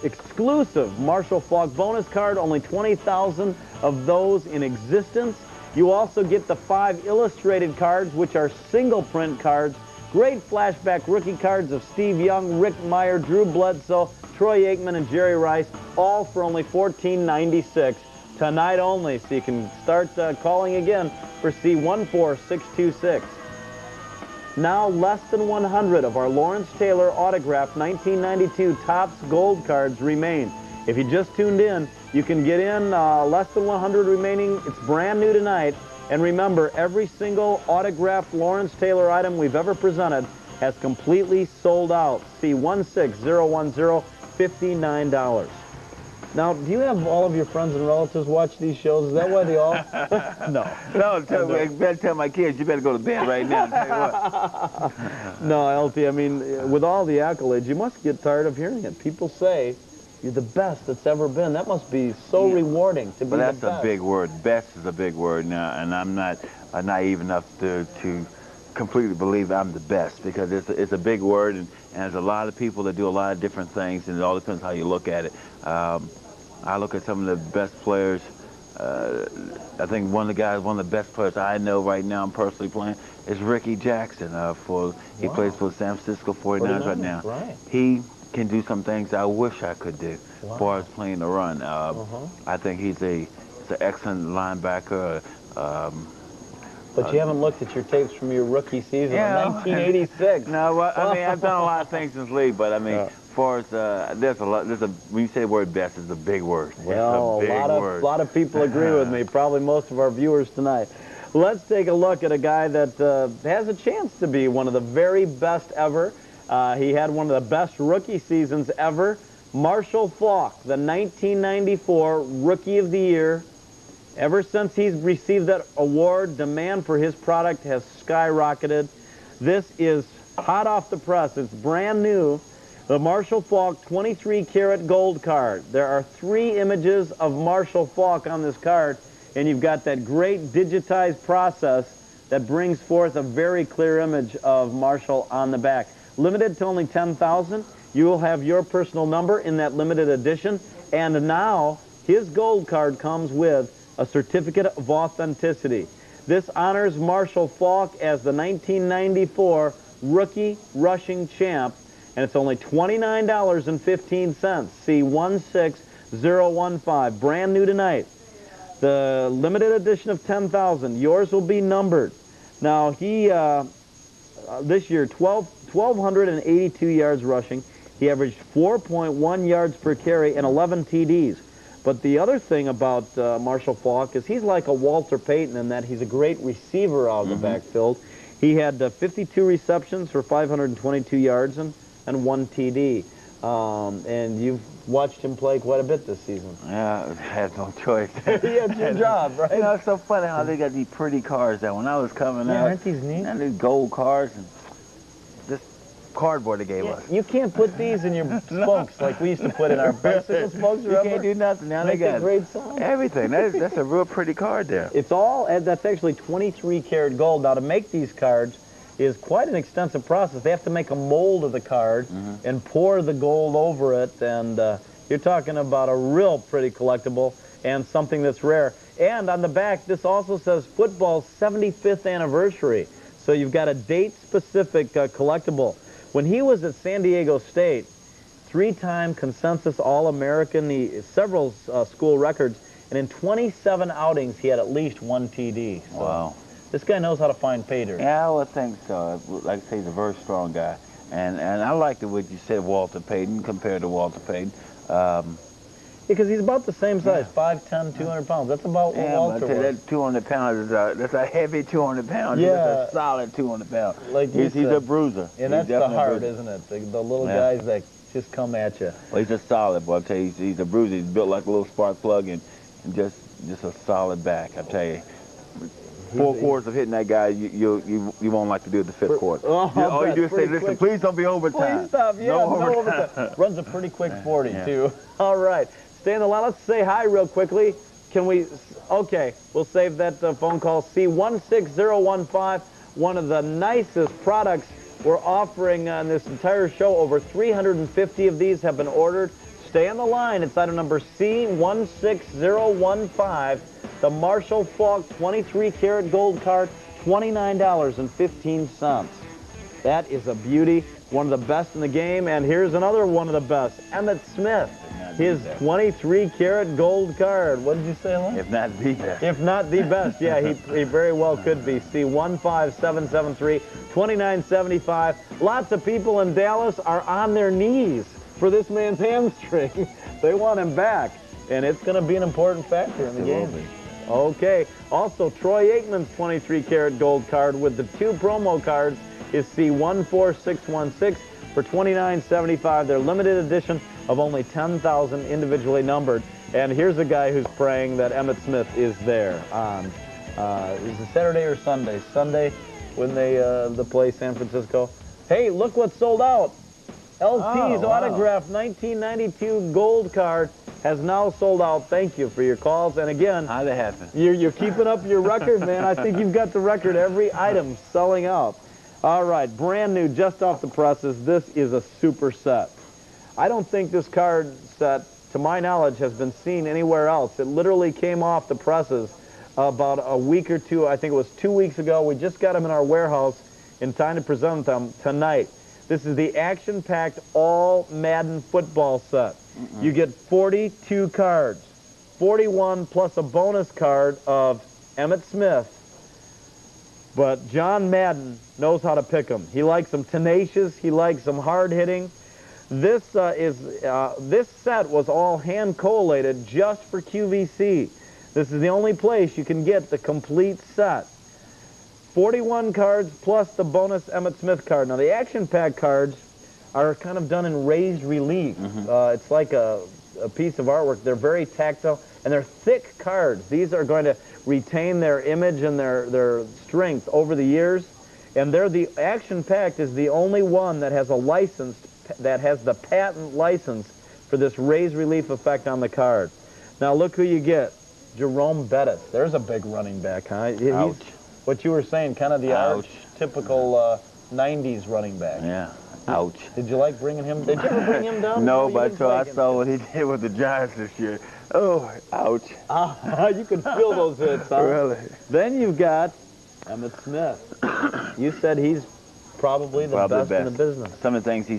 exclusive Marshall Faulk bonus card. Only 20,000 of those in existence. You also get the 5 illustrated cards, which are single print cards. Great flashback rookie cards of Steve Young, Rick Meyer, Drew Bledsoe, Troy Aikman, and Jerry Rice, all for only $14.96 tonight only. So you can start calling again for C14626. Now less than 100 of our Lawrence Taylor autographed 1992 Topps Gold cards remain. If you just tuned in, you can get in less than 100 remaining. It's brand new tonight. And remember, every single autographed Lawrence Taylor item we've ever presented has completely sold out. C16010, $59. Now, do you have all of your friends and relatives watch these shows? Is that why they all? No.
No, better tell my kids, you better go to bed right now. Tell you what.
No, LT, I mean, with all the accolades, you must get tired of hearing it. People say you're the best that's ever been. That must be so rewarding to be the best.
That's a big word. Best is a big word now, and I'm not naive enough to completely believe I'm the best, because it's a big word, and there's a lot of people that do a lot of different things, and it all depends how you look at it. I look at some of the best players. I think one of the best players I know right now, I'm personally playing, is Ricky Jackson. He plays for the San Francisco 49ers right now.
Right.
He can do some things I wish I could do as far as playing the run. I think he's an excellent linebacker.
But you haven't looked at your tapes from your rookie season in 1986.
No, well, I mean, I've done a lot of things in this league, but I mean, as far as when you say the word best, it's a big word.
Well, a lot of people agree with me. Probably most of our viewers tonight. Let's take a look at a guy that has a chance to be one of the very best ever. He had one of the best rookie seasons ever. Marshall Faulk, the 1994 Rookie of the Year. Ever since he's received that award, demand for his product has skyrocketed. This is hot off the press. It's brand new. The Marshall Faulk 23-karat gold card. There are 3 images of Marshall Faulk on this card, and you've got that great digitized process that brings forth a very clear image of Marshall on the back. Limited to only 10,000. You will have your personal number in that limited edition. And now, His gold card comes with a certificate of authenticity. This honors Marshall Faulk as the 1994 rookie rushing champ, and it's only $29.15. See 16015. Brand new tonight. The limited edition of 10,000. Yours will be numbered. Now, he, this year, 1,282 yards rushing. He averaged 4.1 yards per carry and 11 TDs. But the other thing about Marshall Faulk is he's like a Walter Payton in that he's a great receiver out of the backfield. He had 52 receptions for 522 yards and 1 TD. And you've watched him play quite a bit this season.
Yeah, I had no choice.
Yeah, it's your job, right?
You know, it's so funny how they got these pretty cars that when I was coming out.
Aren't these neat?
And these gold cars and just cardboard they gave us.
You can't put these in your spokes like we used to put in our bicycle spokes.
You can't do nothing. Now they got
great song.
Everything. That's a real pretty card there.
It's all, that's actually 23 karat gold. Now to make these cards is quite an extensive process. They have to make a mold of the card and pour the gold over it, and you're talking about a real pretty collectible and something that's rare. And on the back, this also says football's 75th anniversary. So you've got a date-specific collectible. When he was at San Diego State, 3-time consensus All-American, several school records, and in 27 outings, he had at least 1 TD. So
wow.
This guy knows how to find pay dirt.
Yeah, I would think so. Like I say, he's a very strong guy. And I liked it what you said, Walter Payton, compared to Walter Payton.
Because he's about the same size, 5'10", 200 pounds. That's about what Walter was.
That 200 pounds, that's a heavy 200 pounds.
Yeah.
That's a solid 200 pounds.
Like
he's a bruiser.
And that's the heart, isn't it? The little guys that just come at you.
Well, he's a solid, boy. I'll tell you, he's a bruiser. He's built like a little spark plug and just a solid back, I'll tell you. 4 quarters of hitting that guy, you won't like to do it the 5th quarter. All you do is say, listen, please don't be overtime.
Please stop. Yeah, no overtime. Runs a pretty quick 40, too. All right. Stay on the line. Let's say hi real quickly. Can we? Okay, we'll save that phone call. C16015, one of the nicest products we're offering on this entire show. Over 350 of these have been ordered. Stay on the line. It's item number C16015, the Marshall Faulk 23 karat gold card, $29.15. That is a beauty. One of the best in the game. And here's another one of the best, Emmitt Smith. His 23 karat gold card. What did you say, Lon?
If not the best.
If not the best, yeah, he very well could be. C15773, $29.75. Lots of people in Dallas are on their knees for this man's hamstring. They want him back, and it's going to be an important factor in the game. Okay. Also, Troy Aikman's 23 karat gold card with the 2 promo cards is C14616 for $29.75. They're limited edition of only 10,000 individually numbered. And here's a guy who's praying that Emmitt Smith is there on, is it Saturday or Sunday? Sunday when they play San Francisco. Hey, look what's sold out. LT's autographed 1992 gold card has now sold out. Thank you for your calls. And again,
how'd it happen?
You're keeping up your record, man. I think you've got the record. Every item selling out. All right, brand new, just off the presses. This is a super set. I don't think this card set, to my knowledge, has been seen anywhere else. It literally came off the presses about a week or two. I think it was 2 weeks ago. We just got them in our warehouse in time to present them tonight. This is the action-packed all Madden football set. You get 42 cards, 41 plus a bonus card of Emmitt Smith. But John Madden knows how to pick them. He likes them tenacious. He likes them hard-hitting. This set was all hand-collated just for QVC. This is the only place you can get the complete set. 41 cards plus the bonus Emmitt Smith card. Now, the action-pack cards are kind of done in raised relief. It's like a piece of artwork. They're very tactile, and they're thick cards. These are going to retain their image and their strength over the years. And the action-packed is the only one that has a license, that has the patent license for this raised relief effect on the card. Now, look who you get. Jerome Bettis. There's a big running back, huh?
Ouch.
What you were saying, kind of the typical 90s running back.
Yeah. Ouch.
Did you like bringing him? Did you ever bring him down?
No,
You
but
didn't play
I
against
saw
him.
what he did with the Giants this year. Oh, ouch.
You can feel those hits, huh?
Really?
Then you've got Emmitt Smith. You said he's probably the best in the business.
Some of the things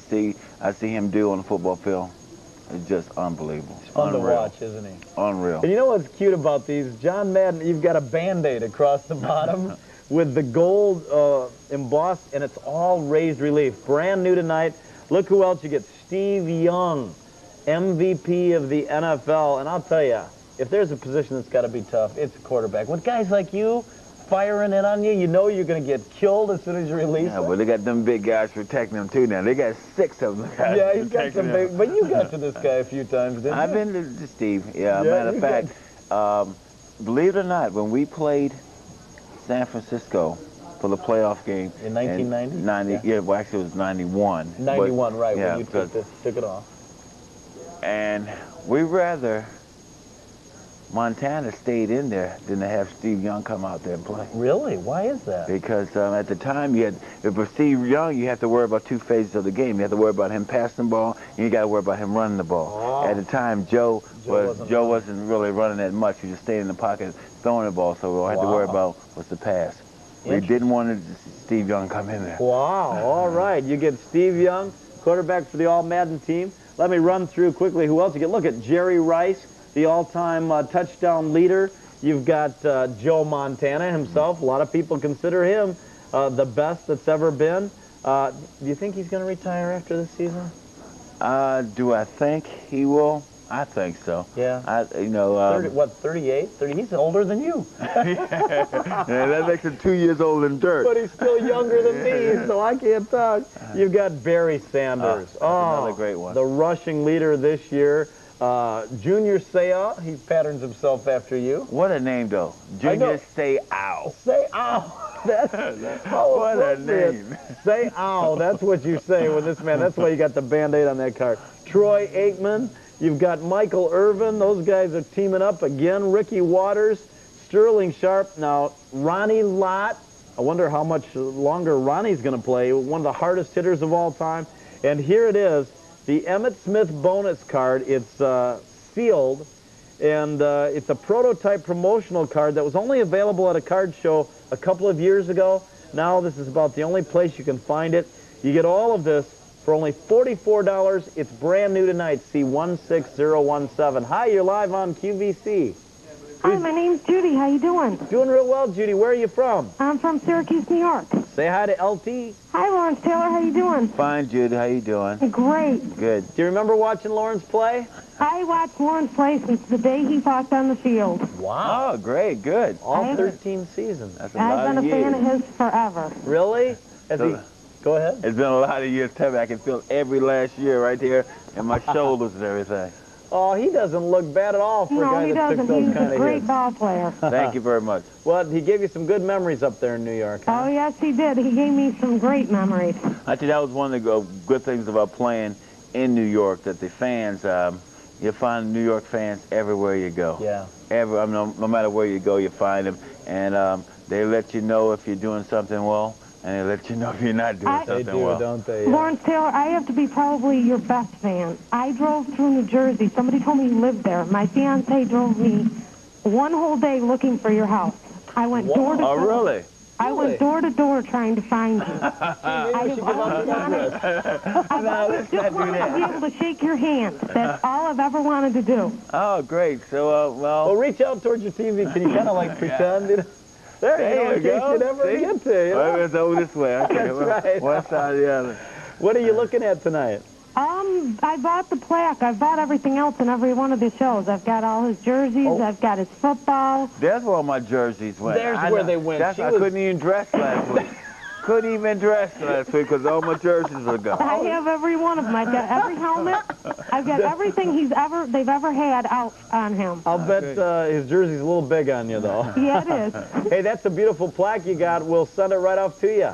I see him do on the football field is just unbelievable.
It's fun to watch, isn't he?
Unreal.
And you know what's cute about these? John Madden, you've got a Band-Aid across the bottom with the gold embossed, and it's all raised relief. Brand new tonight. Look who else you get. Steve Young, MVP of the NFL. And I'll tell you, if there's a position that's got to be tough, it's a quarterback. With guys like you firing it on you, you know you're going to get killed as soon as you release it.
Well, they got them big guys protecting them, too, now. They got 6 of them.
Yeah, he's got some big... But you got to this guy a few times, didn't you?
I've been to Steve. Yeah, matter of fact, believe it or not, when we played San Francisco for the playoff game...
In 1990?
Yeah, well, actually, it was 91.
91,
but,
right,
yeah,
when you took it off.
And we rather Montana stayed in there than to have Steve Young come out there and play.
Really? Why is that?
Because at the time, for Steve Young, you have to worry about 2 phases of the game. You have to worry about him passing the ball, and you got to worry about him running the ball. At the time, Joe wasn't really running that much. He was just staying in the pocket, throwing the ball, so all I had to worry about was the pass. We didn't want Steve Young come in there.
Wow, all right. You get Steve Young, quarterback for the All-Madden team. Let me run through quickly who else you get. Look at Jerry Rice, the all-time touchdown leader. You've got Joe Montana himself. A lot of people consider him the best that's ever been. Do you think he's going to retire after this season?
Do I think he will? I think so.
Yeah. 38? 30? He's older than you.
Yeah, that makes him 2 years older than dirt.
But he's still younger than me, so I can't talk. You've got Barry Sanders.
Another great one.
The rushing leader this year. Junior Seau, he patterns himself after you.
What a name, though. Junior Seau.
Seau. That's
what a name.
Seau. That's what you say when this man. That's why you got the Band-Aid on that card. Troy Aikman. You've got Michael Irvin. Those guys are teaming up again. Ricky Waters, Sterling Sharp. Now, Ronnie Lott. I wonder how much longer Ronnie's going to play. One of the hardest hitters of all time. And here it is, the Emmitt Smith bonus card. It's sealed, and it's a prototype promotional card that was only available at a card show a couple of years ago. Now this is about the only place you can find it. You get all of this for only $44. It's brand new tonight. C16017. Hi, you're live on QVC.
Hi, my name's Judy. How you doing?
Doing real well, Judy. Where are you from?
I'm from Syracuse, New York.
Say hi to LT.
Hi, Lawrence Taylor. How you doing?
Fine, Judy. How you doing?
Great.
Good.
Do you remember watching Lawrence play?
I watched Lawrence play since the day he walked on the field.
Wow.
Oh, great. Good.
All 13 seasons.
That's a lot
I've been
of
a fan
years.
of his forever.
Really? Go ahead.
It's been a lot of years, Tevin. I can feel every last year right here in my shoulders and everything.
Oh, he doesn't look bad at all for a guy that took those
He's
kind
a
of
great
hits.
ball player.
Thank you very much.
Well, he gave you some good memories up there in New York. Huh?
Oh, yes, he did. He gave me some great memories.
I think that was one of the good things about playing in New York, that the fans, you find New York fans everywhere you go.
Yeah.
No matter where you go, you find them. And they let you know if you're doing something well, and they let you know if you're not doing something well.
They do, don't they? Yeah.
Lawrence Taylor, I have to be probably your best fan. I drove through New Jersey. Somebody told me you lived there. My fiance drove me one whole day looking for your house. I went door to door.
Oh, really?
I went door to door trying to find you.
Let's not do that.
To be able to shake your hand. That's all I've ever wanted to do.
Oh, great. So,
Well, reach out towards your TV. Can you kind of like pretend? You know? There you go. You never get to. You know?
It's over this way. Okay.
That's right.
One side or the other.
What are you looking at tonight?
I bought the plaque. I've bought everything else in every one of the shows. I've got all his jerseys. I've got his football.
That's where all my jerseys went.
There's where they went.
I couldn't even dress last week. Couldn't even dress last week because all my jerseys were gone.
I have every one of them. I've got every helmet. I've got everything they've ever had out on him.
I'll bet his jersey's a little big on you, though.
Yeah, it is.
Hey, that's a beautiful plaque you got. We'll send it right off to you.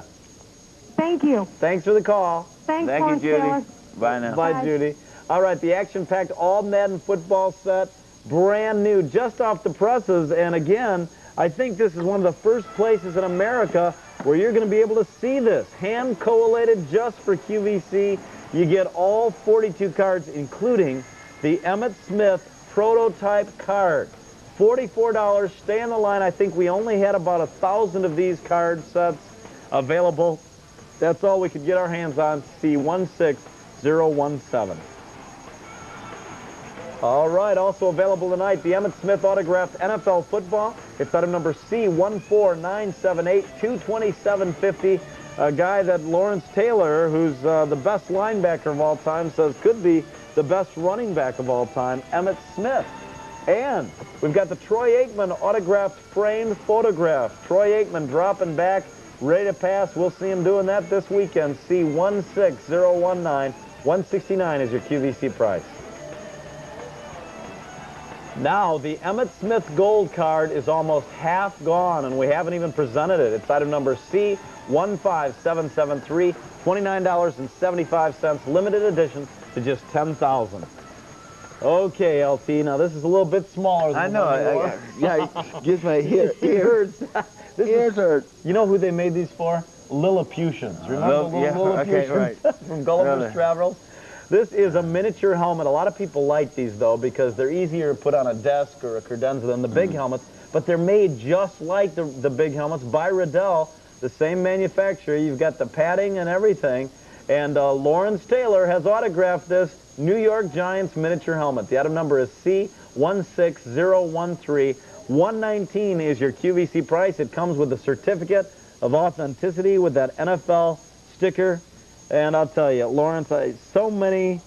Thank you.
Thanks for the call.
Thank
you, Judy.
Taylor.
Bye now.
Bye, Judy. All right, the action-packed All-Madden football set, brand new, just off the presses. And again, I think this is one of the first places in America where you're going to be able to see this. Hand collated just for QVC. You get all 42 cards, including the Emmitt Smith prototype card. $44. Stay on the line. I think we only had about 1,000 of these card sets available. That's all we could get our hands on. C16017. All right, also available tonight, the Emmitt Smith autographed NFL football. It's item number C14978, $227.50. A guy that Lawrence Taylor, who's the best linebacker of all time, says could be the best running back of all time, Emmitt Smith. And we've got the Troy Aikman autographed framed photograph. Troy Aikman dropping back, ready to pass. We'll see him doing that this weekend. C16019. $169 is your QVC price. Now, the Emmitt Smith gold card is almost half gone, and we haven't even presented it. It's item number C15773, $29.75, limited edition to just 10,000. Okay, LT, now this is a little bit smaller than
I know. Yeah, it gives my ears hurt.
You know who they made these for? Lilliputians. Remember Lilliputians
right.
from Gulliver's Travels? This is a miniature helmet. A lot of people like these, though, because they're easier to put on a desk or a credenza than the big helmets, but they're made just like the big helmets by Riddell, the same manufacturer. You've got the padding and everything, and Lawrence Taylor has autographed this New York Giants miniature helmet. The item number is C16013. $119 is your QVC price. It comes with a certificate of authenticity with that NFL sticker. And I'll tell you, Lawrence, so many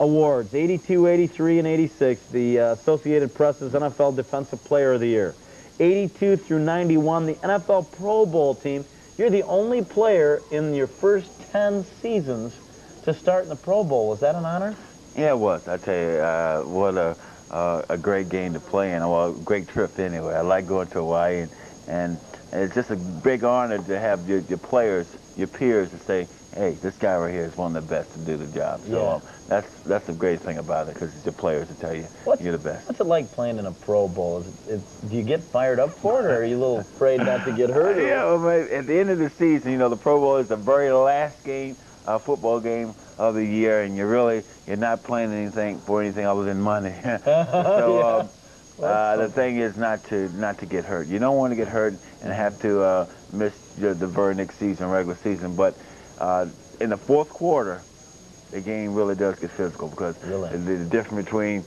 awards, 82, 83, and 86, the Associated Press's NFL Defensive Player of the Year. 82 through 91, the NFL Pro Bowl team. You're the only player in your first 10 seasons to start in the Pro Bowl. Was that an honor?
Yeah, it was. I tell you, what a great game to play in. Well, a great trip anyway. I like going to Hawaii, and it's just a big honor to have your players, your peers, to say, hey, this guy right here is one of the best to do the job. So that's the great thing about it, because it's your players to tell you you're the best.
What's it like playing in a Pro Bowl? Do you get fired up for it, or are you a little afraid not to get hurt?
Yeah, well, at the end of the season, you know, the Pro Bowl is the very last game, football game of the year, and you're not playing anything for anything other than money. So the thing is not to get hurt. You don't want to get hurt and have to miss the very next season, regular season, but in the fourth quarter, the game really does get physical, because the difference between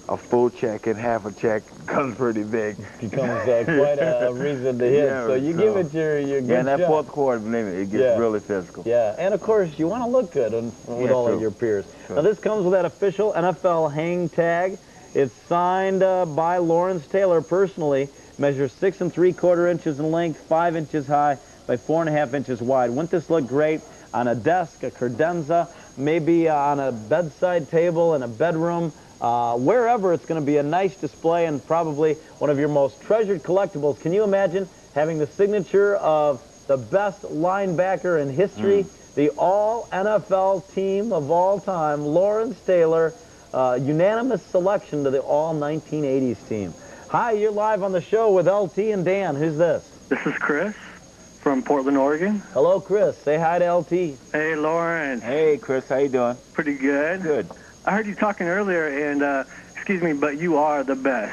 a full check and half a check becomes pretty big.
Becomes quite a reason to hit.
Yeah,
so you give it your good
in that
shot.
fourth quarter, believe me, it gets really physical.
Yeah, and of course, you want to look good with all of your peers. Now, this comes with that official NFL hang tag. It's signed by Lawrence Taylor personally. Measures 6 3/4 inches in length, 5 inches high by 4.5 inches wide. Wouldn't this look great on a desk, a credenza, maybe on a bedside table in a bedroom, wherever? It's going to be a nice display and probably one of your most treasured collectibles. Can you imagine having the signature of the best linebacker in history, the all-NFL team of all time, Lawrence Taylor, unanimous selection to the all-1980s team? Hi, you're live on the show with LT and Dan. Who's this?
This is Chris from Portland, Oregon.
Hello, Chris. Say hi to LT.
Hey, Lawrence.
Hey, Chris. How you doing?
Pretty good.
Good.
I heard you talking earlier, and excuse me, but you are the best.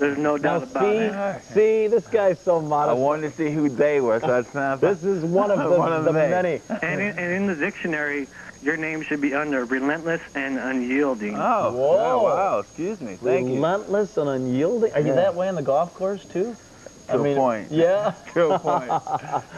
There's no doubt about it.
See, this guy's so modest.
I wanted to see who they were, so that's not.
This is one of the many.
And in the dictionary, your name should be under relentless and unyielding.
Oh,
whoa.
Wow. Excuse me. Thank you.
Relentless and unyielding. Are you that way on the golf course, too?
To a point.
Yeah.
To a point.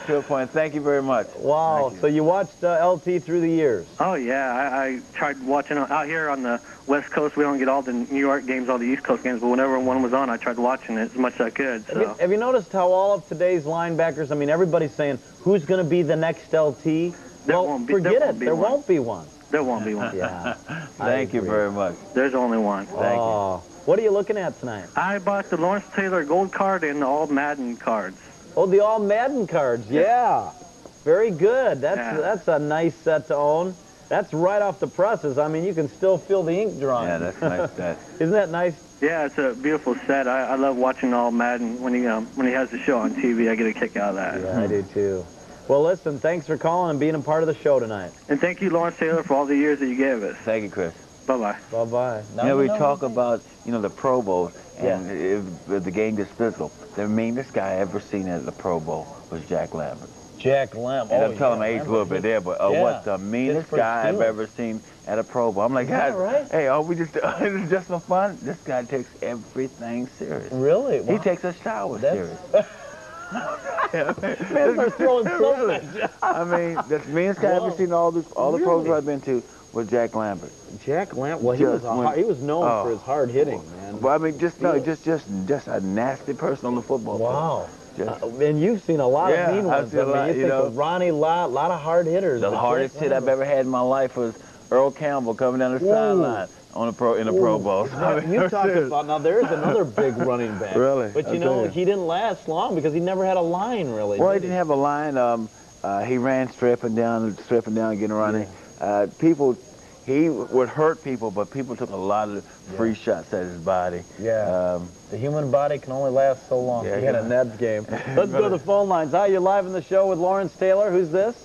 To a point. Thank you very much.
Wow. So you watched LT through the years?
Oh, yeah. I tried watching out here on the West Coast. We don't get all the New York games, all the East Coast games, but whenever one was on, I tried watching it as much as I could. So.
Have you noticed how all of today's linebackers, I mean, everybody's saying, who's going to be the next LT? Forget it. There won't be one.
There won't be one.
Yeah.
Thank you very much.
There's only one.
Thank you.
What are you looking at tonight?
I bought the Lawrence Taylor gold card and the all Madden cards.
Oh, the all Madden cards. Yeah. Very good. That's a nice set to own. That's right off the presses. I mean, you can still feel the ink drawing.
Yeah, that's nice.
Isn't that nice?
Yeah, it's a beautiful set. I love watching all Madden when he has the show on TV. I get a kick out of that.
Yeah, I do too. Well, listen, thanks for calling and being a part of the show tonight.
And thank you, Lawrence Taylor, for all the years that you gave us.
Thank you, Chris.
Bye-bye.
Bye-bye.
We talk about, the Pro Bowl, and if the game gets physical. The meanest guy I ever seen at the Pro Bowl was Jack Lambert.
Jack Lambert.
And I'm telling my age a little bit there, but what the meanest guy I've ever seen at a Pro Bowl. I'm like, guys, hey, are we just just for fun? This guy takes everything serious.
Really?
He takes a shower serious.
Man starts throwing so much.
I mean, the meanest guy I've ever seen all the Pro Bowls I've been to was Jack Lambert.
Jack Lambert. Well, he was known for his hard hitting, man.
Well, I mean, just a nasty person on the football field.
Wow. And you've seen a lot of mean ones.
I've seen a lot,
you think of Ronnie Lott, a lot of hard hitters.
The hardest hit I've ever had in my life was Earl Campbell coming down the sideline in the Pro Bowl.
You talked about, now there's another big running back.
Really?
But he didn't last long because he never had a line, really.
Well, he didn't have a line. He ran stripping down, getting running. He would hurt people, but people took a lot of free shots at his body.
Yeah. The human body can only last so long. He had a Neds game. Let's go to the phone lines. Hi, you're live in the show with Lawrence Taylor. Who's this?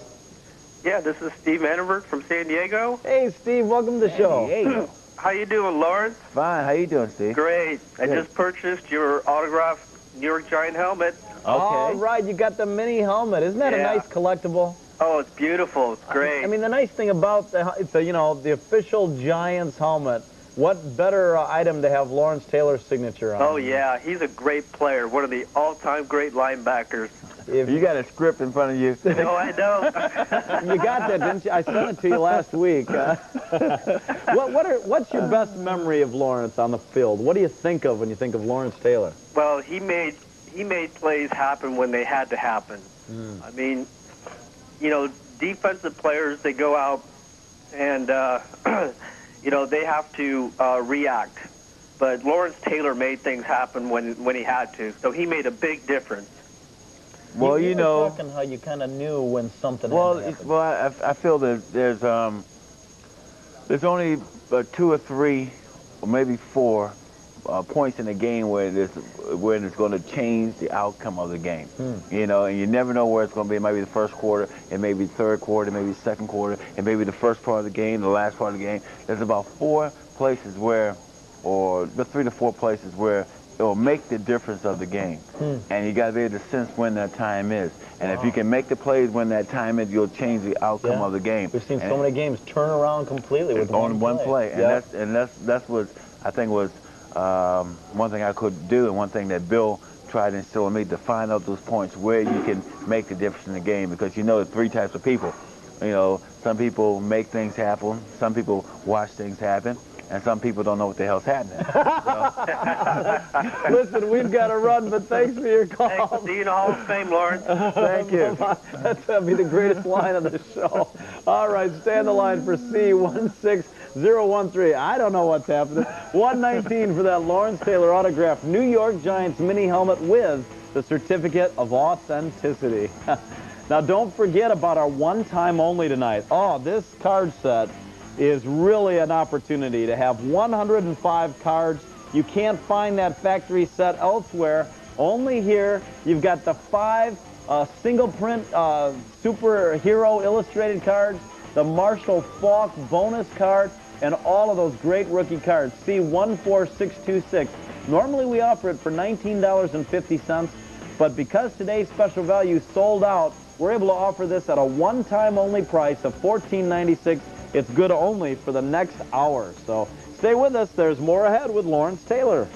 Yeah, this is Steve Manivert from San Diego.
Hey, Steve, welcome to the show.
Hey.
How you doing, Lawrence?
Fine. How you doing, Steve?
Great. I just purchased your autographed New York Giant helmet.
Okay.
All right, you got the mini helmet. Isn't that a nice collectible?
Oh, it's beautiful. It's great.
I mean, the nice thing about the official Giants helmet, what better item to have Lawrence Taylor's signature on?
Oh, yeah. He's a great player, one of the all-time great linebackers.
If you got a script in front of you.
No, I don't.
You got that, didn't you? I sent it to you last week. What's your best memory of Lawrence on the field? What do you think of when you think of Lawrence Taylor?
Well, he made plays happen when they had to happen. I mean, defensive players, they go out and, they have to react. But Lawrence Taylor made things happen when he had to. So he made a big difference.
Well,
you were talking how you kind of knew when something happened.
Well, I feel that there's only 2 or 3 or maybe 4 points in the game where it's going to change the outcome of the game. And you never know where it's going to be. It might be the first quarter, it may be the third quarter, it may be the second quarter, it may be the first part of the game, the last part of the game. There's about 4 places or 3 to 4 places where it will make the difference of the game. And you got to be able to sense when that time is. And if you can make the plays when that time is, you'll change the outcome of the game.
We've seen so many games turn around completely with one play.
And that's what I think was one thing I could do, and one thing that Bill tried to instill in me, to find out those points where you can make the difference in the game. Because there's 3 types of people. Some people make things happen, some people watch things happen, and some people don't know what the hell's happening.
Listen, we've got to run, but thanks for your call.
Thanks. See you in the Hall of Fame, Lawrence.
Thank you.
That'll be the greatest line of the show. All right, stay on the line for C16013. I don't know what's happening. 119 for that Lawrence Taylor autographed New York Giants mini helmet with the certificate of authenticity. Now, don't forget about our one-time only tonight. Oh, this card set is really an opportunity to have 105 cards. You can't find that factory set elsewhere. Only here. You've got the 5 single print superhero illustrated cards, the Marshall Faulk bonus card, and all of those great rookie cards. C14626. Normally we offer it for $19.50, but because today's special value sold out, we're able to offer this at a one-time only price of $14.96. It's good only for the next hour. So stay with us. There's more ahead with Lawrence Taylor.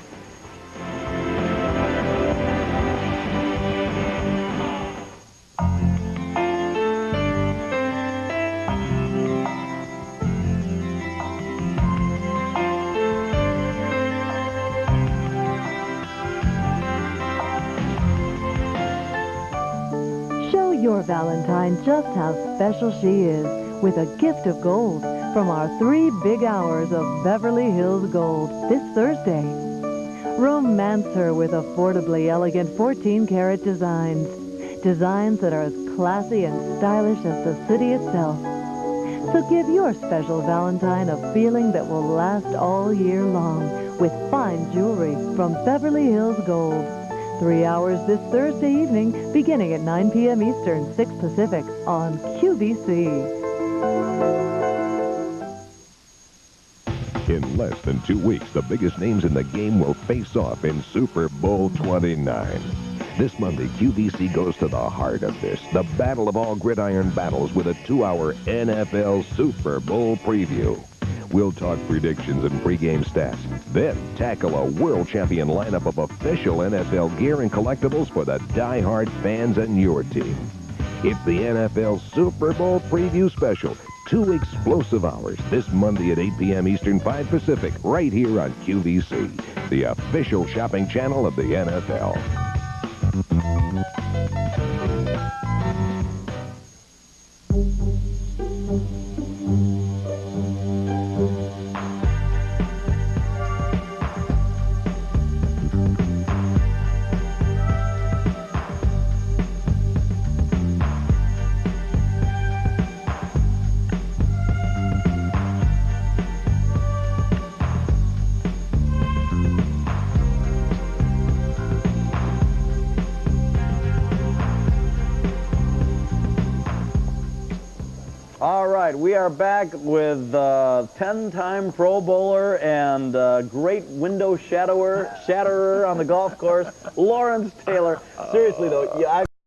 Show your Valentine just how special she is with a gift of gold from our 3 big hours of Beverly Hills Gold this Thursday. Romance her with affordably elegant 14-karat designs. Designs that are as classy and stylish as the city itself. So give your special Valentine a feeling that will last all year long with fine jewelry from Beverly Hills Gold. 3 hours this Thursday evening, beginning at 9 p.m. Eastern, 6 Pacific, on QVC.
In less than 2 weeks, the biggest names in the game will face off in Super Bowl 29. This Monday, QVC goes to the heart of this, the battle of all gridiron battles with a 2-hour NFL Super Bowl preview. We'll talk predictions and pregame stats, then tackle a world champion lineup of official NFL gear and collectibles for the die-hard fans and your team. It's the NFL Super Bowl Preview Special. 2 explosive hours this Monday at 8 p.m. Eastern, 5 Pacific, right here on QVC, the official shopping channel of the NFL.
All right, we are back with 10-time Pro Bowler and great window shatterer on the golf course, Lawrence Taylor. Seriously, though, I